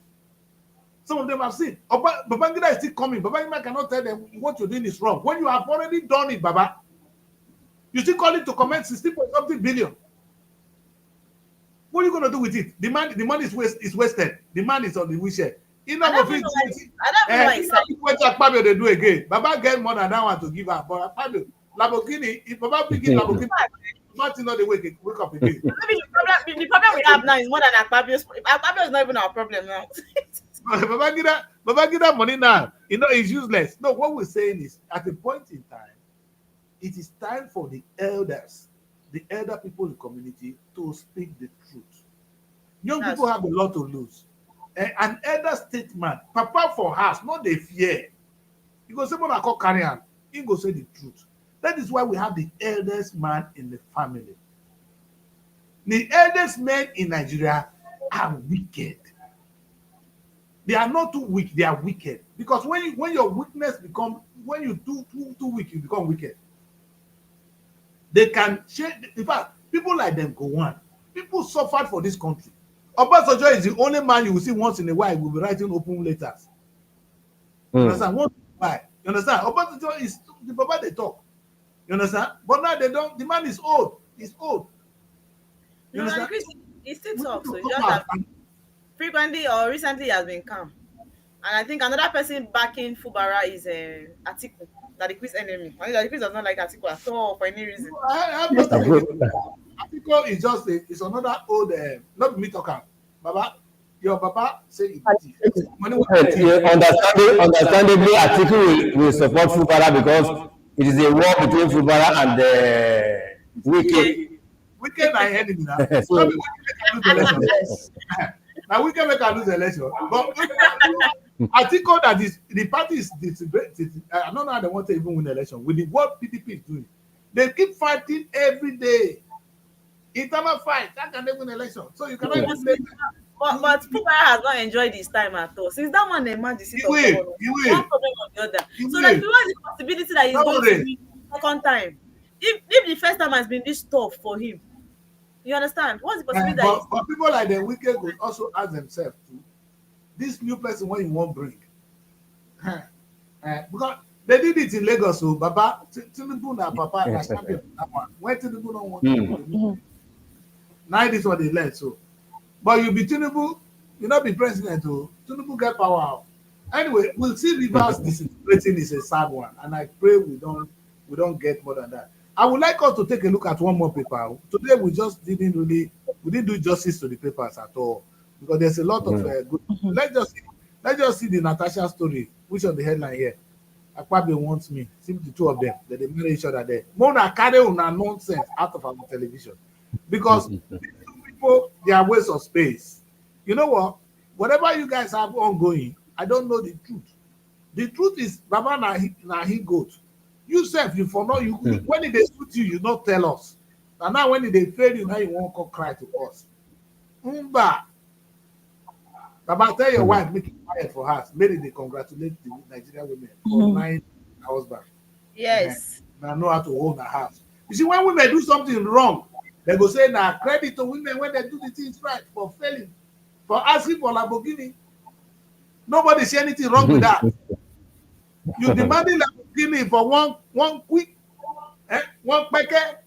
Some of them have seen. Babangida is still coming. Babangida cannot tell them what you're doing is wrong. When you have already done it, Baba, you still call it to comment 60.something billion. What are you going to do with it? The money is wasted. The man is on the wheelchair. I don't know why they do again. Baba get more than that one to give up. But Lamborghini, if Baba begin Lamborghini, Martin not the wake up again. Maybe the problem we have now is more than Akpabio's. Akpabio is not even our problem now. Babangida money now, is useless. No, what we're saying is, at a point in time, it is time for the elders, the elder people in the community, to speak the truth. Young people have a lot to lose. An elder statesman, papa for us, not the fear. You go say, "When I call carrier, he go say the truth." That is why we have the eldest man in the family. The eldest men in Nigeria are wicked. They are not too weak, they are wicked. Because when your weakness become, when you too weak, you become wicked. They can change. In fact, people like them go on. People suffered for this country. Obasanjo is the only man you will see once in a while will be writing open letters. You understand? Once in a while. You understand? Obasanjo is the Baba they talk. You understand? But now they don't. The man is old. He's old. You understand? He still talks. So just that frequently or recently he has been calm. And I think another person backing Fubara is Atiku, that the Chris enemy. I think the Chris does not like Atiku at all for any reason. Atiku is just it's another old. Not me talking. Baba, your Baba say understandably, Atiku will support Fubara because it is a war between Fubara and the Wicked. Wicked are enemy now. Now we can make a lose election. But I think all that is the party is I don't know how they want to even win election. With the what PDP is doing, they keep fighting every day. Internal fight, that can they win election. So you cannot even blame them. But Pupaya has not enjoyed his time at all. Since that man emerged the seat of governor, one problem or the other. So there's always the possibility that he's going to win second time. If the first time has been this tough for him, you understand? What's the possibility but people like the wicked could also ask themselves too, this new person what you won't bring. Because they did it in Lagos, so Baba Tinubu na Papa na champion that one. When Tinubu don't want to now this is what they learned. So but you be Tinubu, you not be president, so Tinubu get power. Anyway, we'll see Rivers disintegrating is a sad one, and I pray we don't get more than that. I would like us to take a look at one more paper. Today we just didn't do justice to the papers at all because there's a lot of good. Let's just see the Natasha story, which on the headline here. Akpabio wants me. Seems the two of them that they marry each other there. Mona carry una nonsense out of our television because people they are waste of space. You know what? Whatever you guys have ongoing, I don't know the truth. The truth is, Baba na he goat. You self, you for now, you when they shoot you, you not tell us. And now when they fail you, now you won't come cry to us. Baba, tell your wife, make it quiet for her. Maybe they congratulate the Nigerian women for 9 hours back. Yes. Now know how to hold their house. You see, when women do something wrong, they go say, now credit to women when they do the things right for failing, for asking for Lamborghini. Nobody see anything wrong with that. You demanding Lamborghini for one quick, one packet.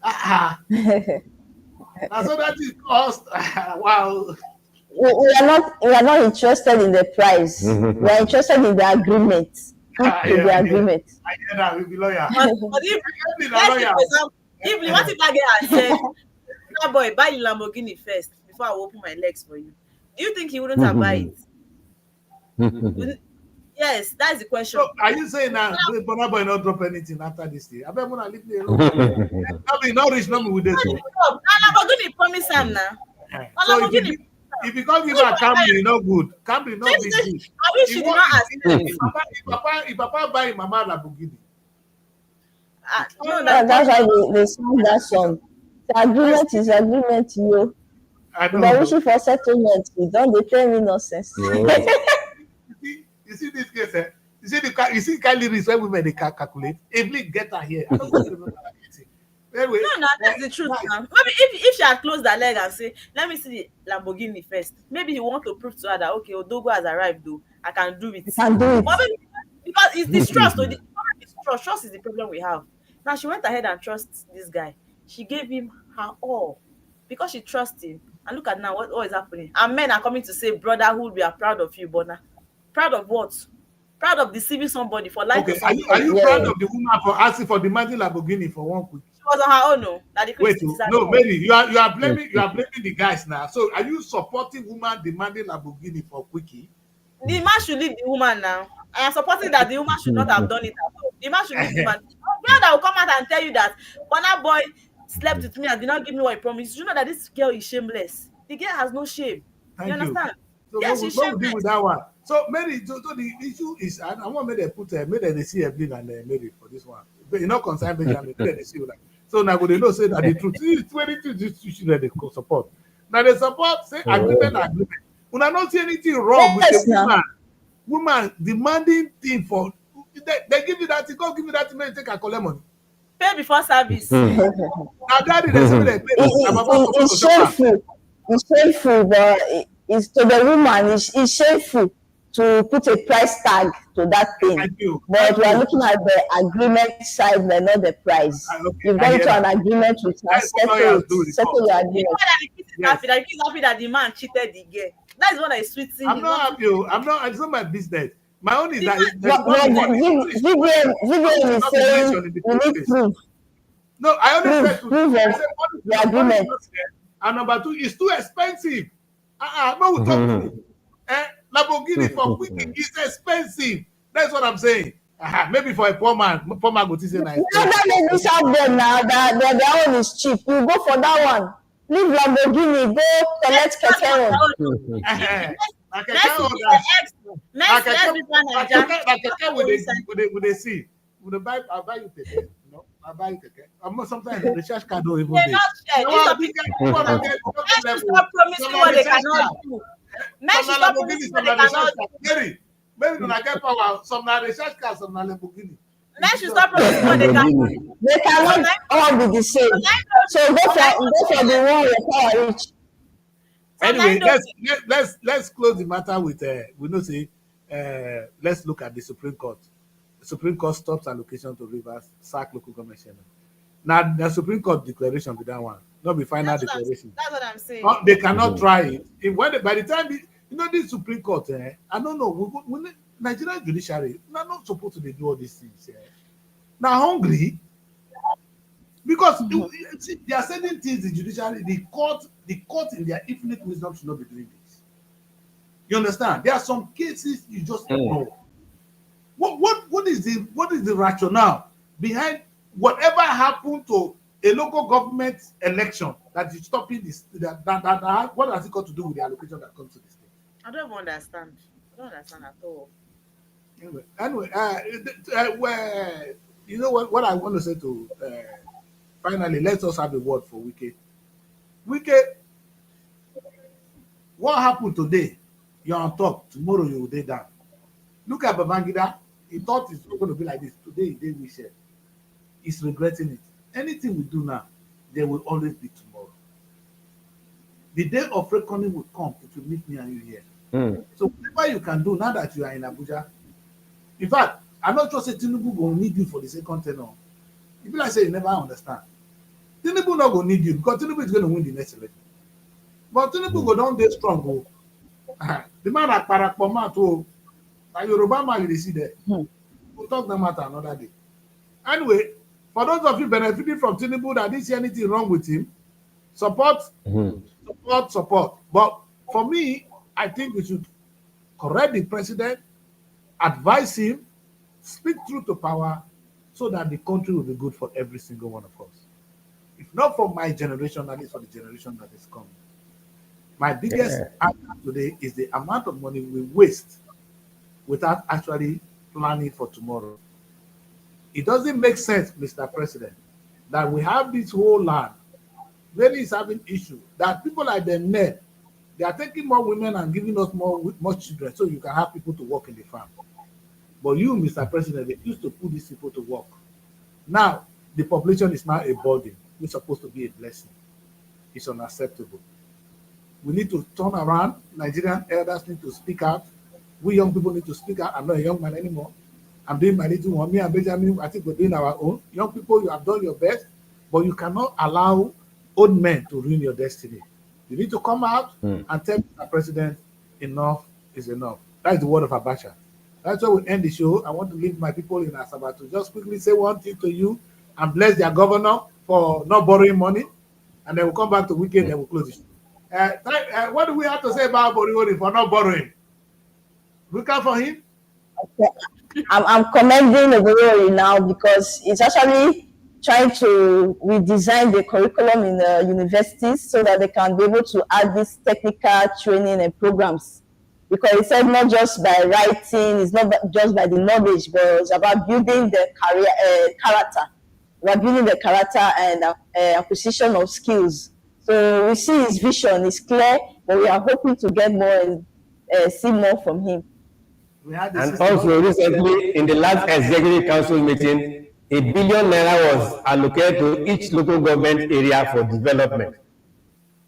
And so that is cost. Wow. We are not interested in the price. We are interested in the agreement. The agreement. I hear that. We'll be lawyer. But if what if I get and say, "Nah, boy, buy the Lamborghini first before I open my legs for you"? Do you think he wouldn't have buy it? Yes, that's the question. So are you saying now Burna Boy not drop anything after this day? I bet when I leave me alone. Not reach number with this. Lamborghini promise him now. So if you can't give her Camry, you not good. Camry not be good. I wish you did not ask. If Papa buy Mama Lamborghini. No, that's why they sing that song. The agreement is agreement, you. They're wishing for settlement. You don't depend me nonsense. You see this case, eh? You see kind lyrics when women they can calculate. If get her here, I don't remember that. Anyway, no, that's the truth. Now. Maybe if she had closed her leg and say, "Let me see the Lamborghini first," maybe he want to prove to her that okay, Odogo has arrived, though I can do it. Because it's distrust. So trust is the problem we have. Now she went ahead and trusts this guy. She gave him her all because she trusts him. And look at now what is happening. And men are coming to say, "Brotherhood, we are proud of you, Bona." Proud of what? Proud of deceiving somebody for life. Okay, are you proud of the woman for asking for demanding Lamborghini for one quick? She was on her own, no. Wait, no, Mary, you are blaming the guys now. So are you supporting woman demanding Lamborghini for quickie? The man should leave the woman now. I am supporting that the woman should not have done it at all. The man should leave the woman. Girl that will come out and tell you that Burna Boy slept with me and did not give me what he promised. You know that this girl is shameless. The girl has no shame. You understand? So yes, what we do with that one? So Mary, so the issue is, I want Mary to put Mary they see Evelyn and Mary for this one. But you know, concern Benjamin, they see like. So now they know say that the truth is 22 this issue that they support. Now they support say agreement. When I not see anything wrong with the woman demanding thing for they give you that thing, go give you that thing, take a collect money. Pay before service. Now daddy they say they pay. It's shameful. It's shameful, but it's to the woman. It's shameful to put a price tag to that thing. But we are looking at the agreement side, but not the price. You've gone to an agreement with her, settle your agreement. You know that the kid is happy that the man cheated the girl. That is what I sweet thing. I'm not happy. It's not my business. My own is that Vivian is saying you need proof. No, I only said proof of the agreement. And number two, it's too expensive. No, we talk Lamborghini for quickie is expensive. That's what I'm saying. Maybe for a poor man go to say nice. That may be out there now that their own is cheap. You go for that one. leave Lamborghini, go collect keke. Like a Messi cow is the that- ex. Messi, let's be one like Naija. a cow with a see. With a buy, I'll buy you keke. No, I'll buy you keke. Sometimes the recharge card don't even They're dey. not shared. No, These are this people. guy, people that get Men should level. stop promising Some what they recharge cannot card. do. Men Some should na stop Lamborghini, promising some what na they recharge cannot card. do. Maybe when I get power, some na recharge card, some na Lamborghini. Men should stop promising what they cannot do. They cannot all be the same. So go for the one your power reach. Anyway, Sometimes let's close the matter with we know say let's look at the Supreme Court. The Supreme Court stops allocation to rivers, sack local government chairman. Now the Supreme Court declaration be that one, not be final declaration. That's what I'm saying. They cannot try it. By the time this Supreme Court, I don't know. Nigerian judiciary, they're not supposed to do all these things. Now hungry because they are sending things the judiciary, the court in their infinite wisdom should not be doing this. You understand? There are some cases you just ignore. What is the rationale behind whatever happened to a local government election that is stopping this? What has it got to do with the allocation that comes to the state? I don't even understand. I don't understand at all. Anyway, you know what I want to say to finally, let us have a word for Wike. Wike, what happened today? You're on top. Tomorrow you will be down. Look at Babangida. He thought it's going to be like this. Today he did wish it. He's regretting it. Anything we do now, there will always be tomorrow. The day of reckoning will come. It will meet me and you here. So whatever you can do now that you are in Abuja. In fact, I'm not just saying Tinubu will need you for the second tenure. If I say you never understand, Tinubu not going to need you because Tinubu is going to win the next election. But Tinubu go down there strong. Go. The man at Parakpoma too. And Yoruba man you see there. We'll talk them matter another day. Anyway, for those of you benefiting from Tinubu that didn't see anything wrong with him, support. But for me, I think we should correct the president, advise him, speak truth to power, so that the country will be good for every single one of us. If not for my generation, that is for the generation that is coming. My biggest anger today is the amount of money we waste without actually planning for tomorrow. It doesn't make sense, Mr. President, that we have this whole land really is having issue that people like the men, they are taking more women and giving us more children so you can have people to work in the farm. But you, Mr. President, they used to put these people to work. Now, the population is now a burden. It's supposed to be a blessing. It's unacceptable. We need to turn around. Nigerian elders need to speak out. We young people need to speak out. I'm not a young man anymore. I'm doing my little one. Me and Benjamin, I think we're doing our own. Young people, you have done your best, but you cannot allow old men to ruin your destiny. You need to come out and tell Mr. President, enough is enough. That's the word of Abacha. That's why we end the show. I want to leave my people in Asaba to just quickly say one thing to you and bless their governor for not borrowing money. And then we'll come back to weekend and we'll close the show. What do we have to say about Borrowing for not borrowing? Look out for him. I'm commending Oborori now because it's actually trying to redesign the curriculum in the universities so that they can be able to add this technical training and programs. Because it said not just by writing, it's not just by the knowledge, but it's about building the character. We're building the character and acquisition of skills. So we see his vision is clear, but we are hoping to get more and see more from him. And also recently, in the last executive council meeting, R1 billion was allocated to each local government area for development.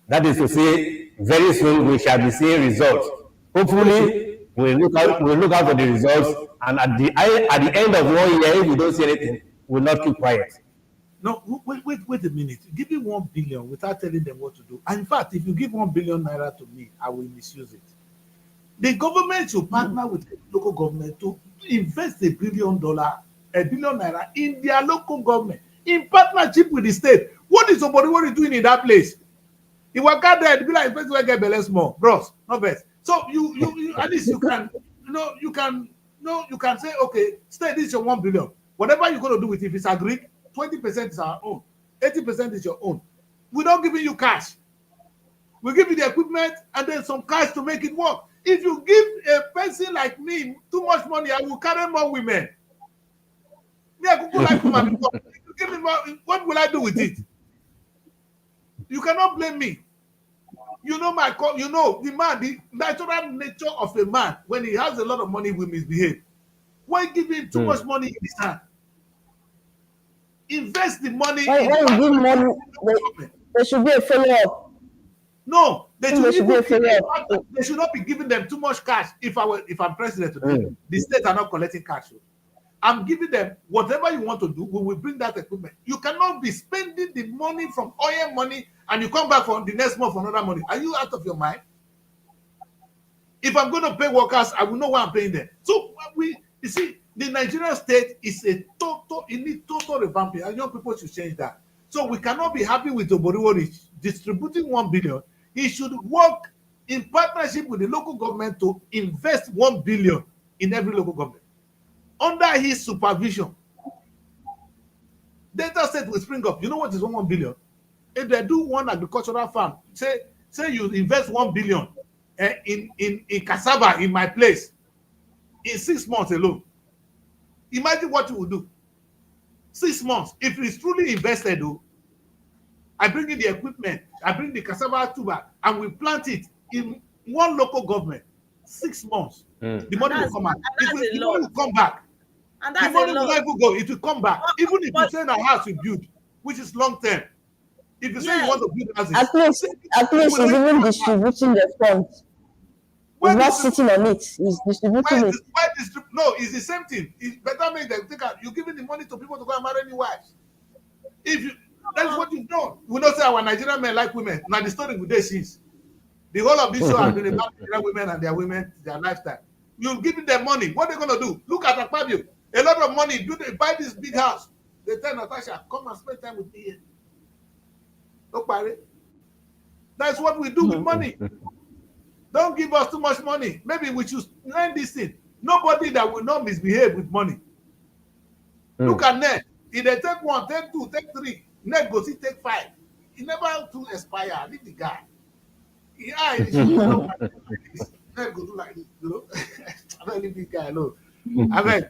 That is to say, very soon we shall be seeing results. Hopefully, we'll look out for the results, and at the end of 1 year, if we don't see anything, we'll not keep quiet. No, wait a minute. Giving 1 billion without telling them what to do. And in fact, if you give 1 billion naira to me, I will misuse it. The government should partner with the local government to invest $1 billion naira in their local government in partnership with the state. What is somebody doing in that place? If I got there, be like person get belly small, bros, not best. So you at least you can you can say, okay, state, this is your 1 billion. Whatever you're gonna do with it, if it's agreed, 20% is our own, 80% is your own. We're not giving you cash. We give you the equipment and then some cash to make it work. If you give a person like me too much money, I will carry more women. Me, I could go like woman before. If you give me more, what will I do with it? You cannot blame me. You know the man, the natural nature of a man, when he has a lot of money, will misbehave. Why give him too much money in his hand? Invest the money. When you give money, there should be a follow-up. No, they should be not be giving them too much cash. If I'm president today, the states are not collecting cash. I'm giving them whatever you want to do. We will bring that equipment. You cannot be spending the money from oil money and you come back for the next month for another money. Are you out of your mind? If I'm going to pay workers, I will know why I'm paying them. So you see, the Nigerian state is it needs total revamping, and young people should change that. So we cannot be happy with Oboriwo distributing 1 billion. He should work in partnership with the local government to invest 1 billion in every local government under his supervision. Delta State will spring up. You know what is 1 billion? If they do one agricultural farm, say you invest 1 billion in cassava in my place in 6 months alone. Imagine what you will do. 6 months. If it's truly invested, though, I bring in the equipment, I bring the cassava tuber, and we plant it in one local government. 6 months. The money will come back. The money will come back. And the money will not even go. It will come back. Even if you say a house you build, which is long term. If you say you want to build houses, at least he's even distributing the funds. He's not sitting on it. He's distributing it. No, it's the same thing. It's better make them think you're giving the money to people to go and marry new wives. That's what you've done. We don't say our Nigerian men like women. Now the story with this is the whole of this show has been about Nigerian women, their lifestyle. You're giving them money. What are they going to do? Look at Akpabio. A lot of money. They buy this big house. They tell Natasha, come and spend time with me here. Don't worry. That's what we do with money. Don't give us too much money. Maybe we should learn this thing. Nobody that will not misbehave with money. Look at Ned. If they take 1, take 2, take 3, Ned go see take 5. He never to expire. Leave the guy. Ned go do like this, you know. I don't leave this guy alone. I mean,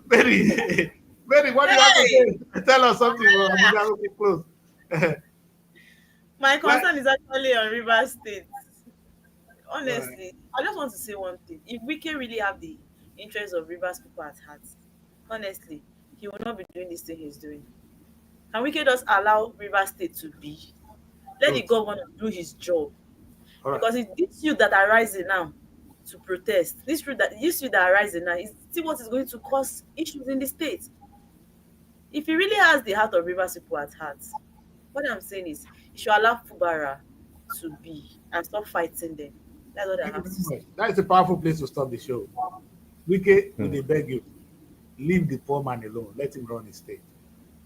Mary, what do you have to say? Tell us something. Close. My concern is actually on Rivers State. Honestly, I just want to say one thing. If we can really have the interests of Rivers people at heart, honestly, he will not be doing this thing he's doing. And we can just allow Rivers State to be. Let the governor do his job. Because it's this youth that are rising now to protest. This youth that are rising now is see what is going to cause issues in the state. If he really has the heart of Rivers people at heart, what I'm saying is he should allow Fubara to be and stop fighting them. That's what I have to say. That is a powerful place to stop the show. Wike, they beg you, leave the poor man alone. Let him run his state.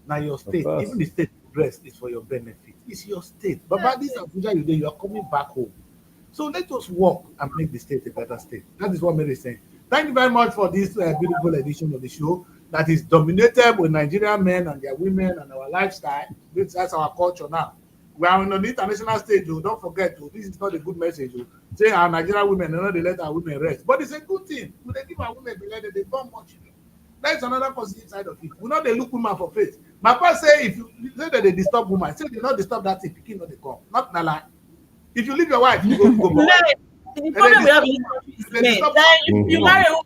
Now your state, even the state rest is for your benefit. It's your state. But by this Abuja, you are coming back home. So let us work and make the state a better state. That is what Mary is saying. Thank you very much for this beautiful edition of the show that is dominated with Nigerian men and their women and our lifestyle. That's our culture now. We are on the international stage. Don't forget, this is not a good message. Say our Nigerian women, they let our women rest. But it's a good thing. When they give our women the they born more children. That's another positive side of it. We know they look women for faith. My papa say if you say that they disturb women, say they not disturb that thing, picking not they come. Not Nala. If you leave your wife, you go. The problem we have in this country is men. You marry a woman,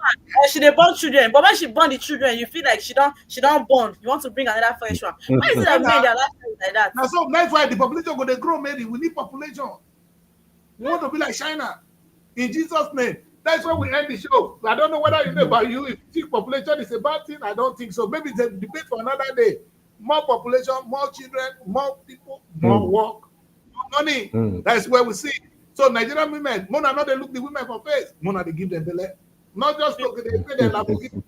she dey born children, but when she born the children, you feel like she don't born. You want to bring another fresh one. Why is it that men their lifestyle like that? Now so that's why the population go they grow, Mary. We need population. We want to be like China. In Jesus' name. That's why we end the show. I don't know whether you know about you. If you think population is a bad thing, I don't think so. Maybe it's a debate for another day. More population, more children, more people, more work, more money. That's where we see. So Nigerian women, Mona not they look the women for face. Mona they give them belly. Not just look, they pay their Lamborghini.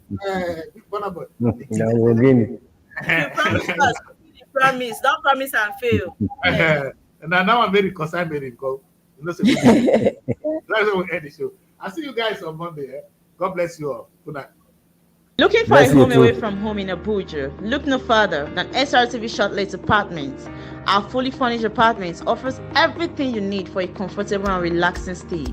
Promise, don't promise and fail. And now I'm very concerned, very go. That's why we end the show. I'll see you guys on Monday. God bless you all. Good night. Looking for Bless a you home away too. from home in Abuja? Look no further than SRTV Shortlet Apartments. Our fully furnished apartments offers everything you need for a comfortable and relaxing stay.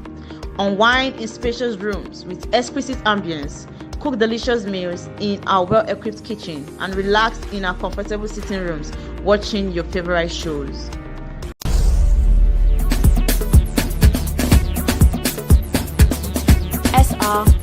Unwind in spacious rooms with exquisite ambience. Cook delicious meals in our well-equipped kitchen and relax in our comfortable sitting rooms watching your favorite shows. SR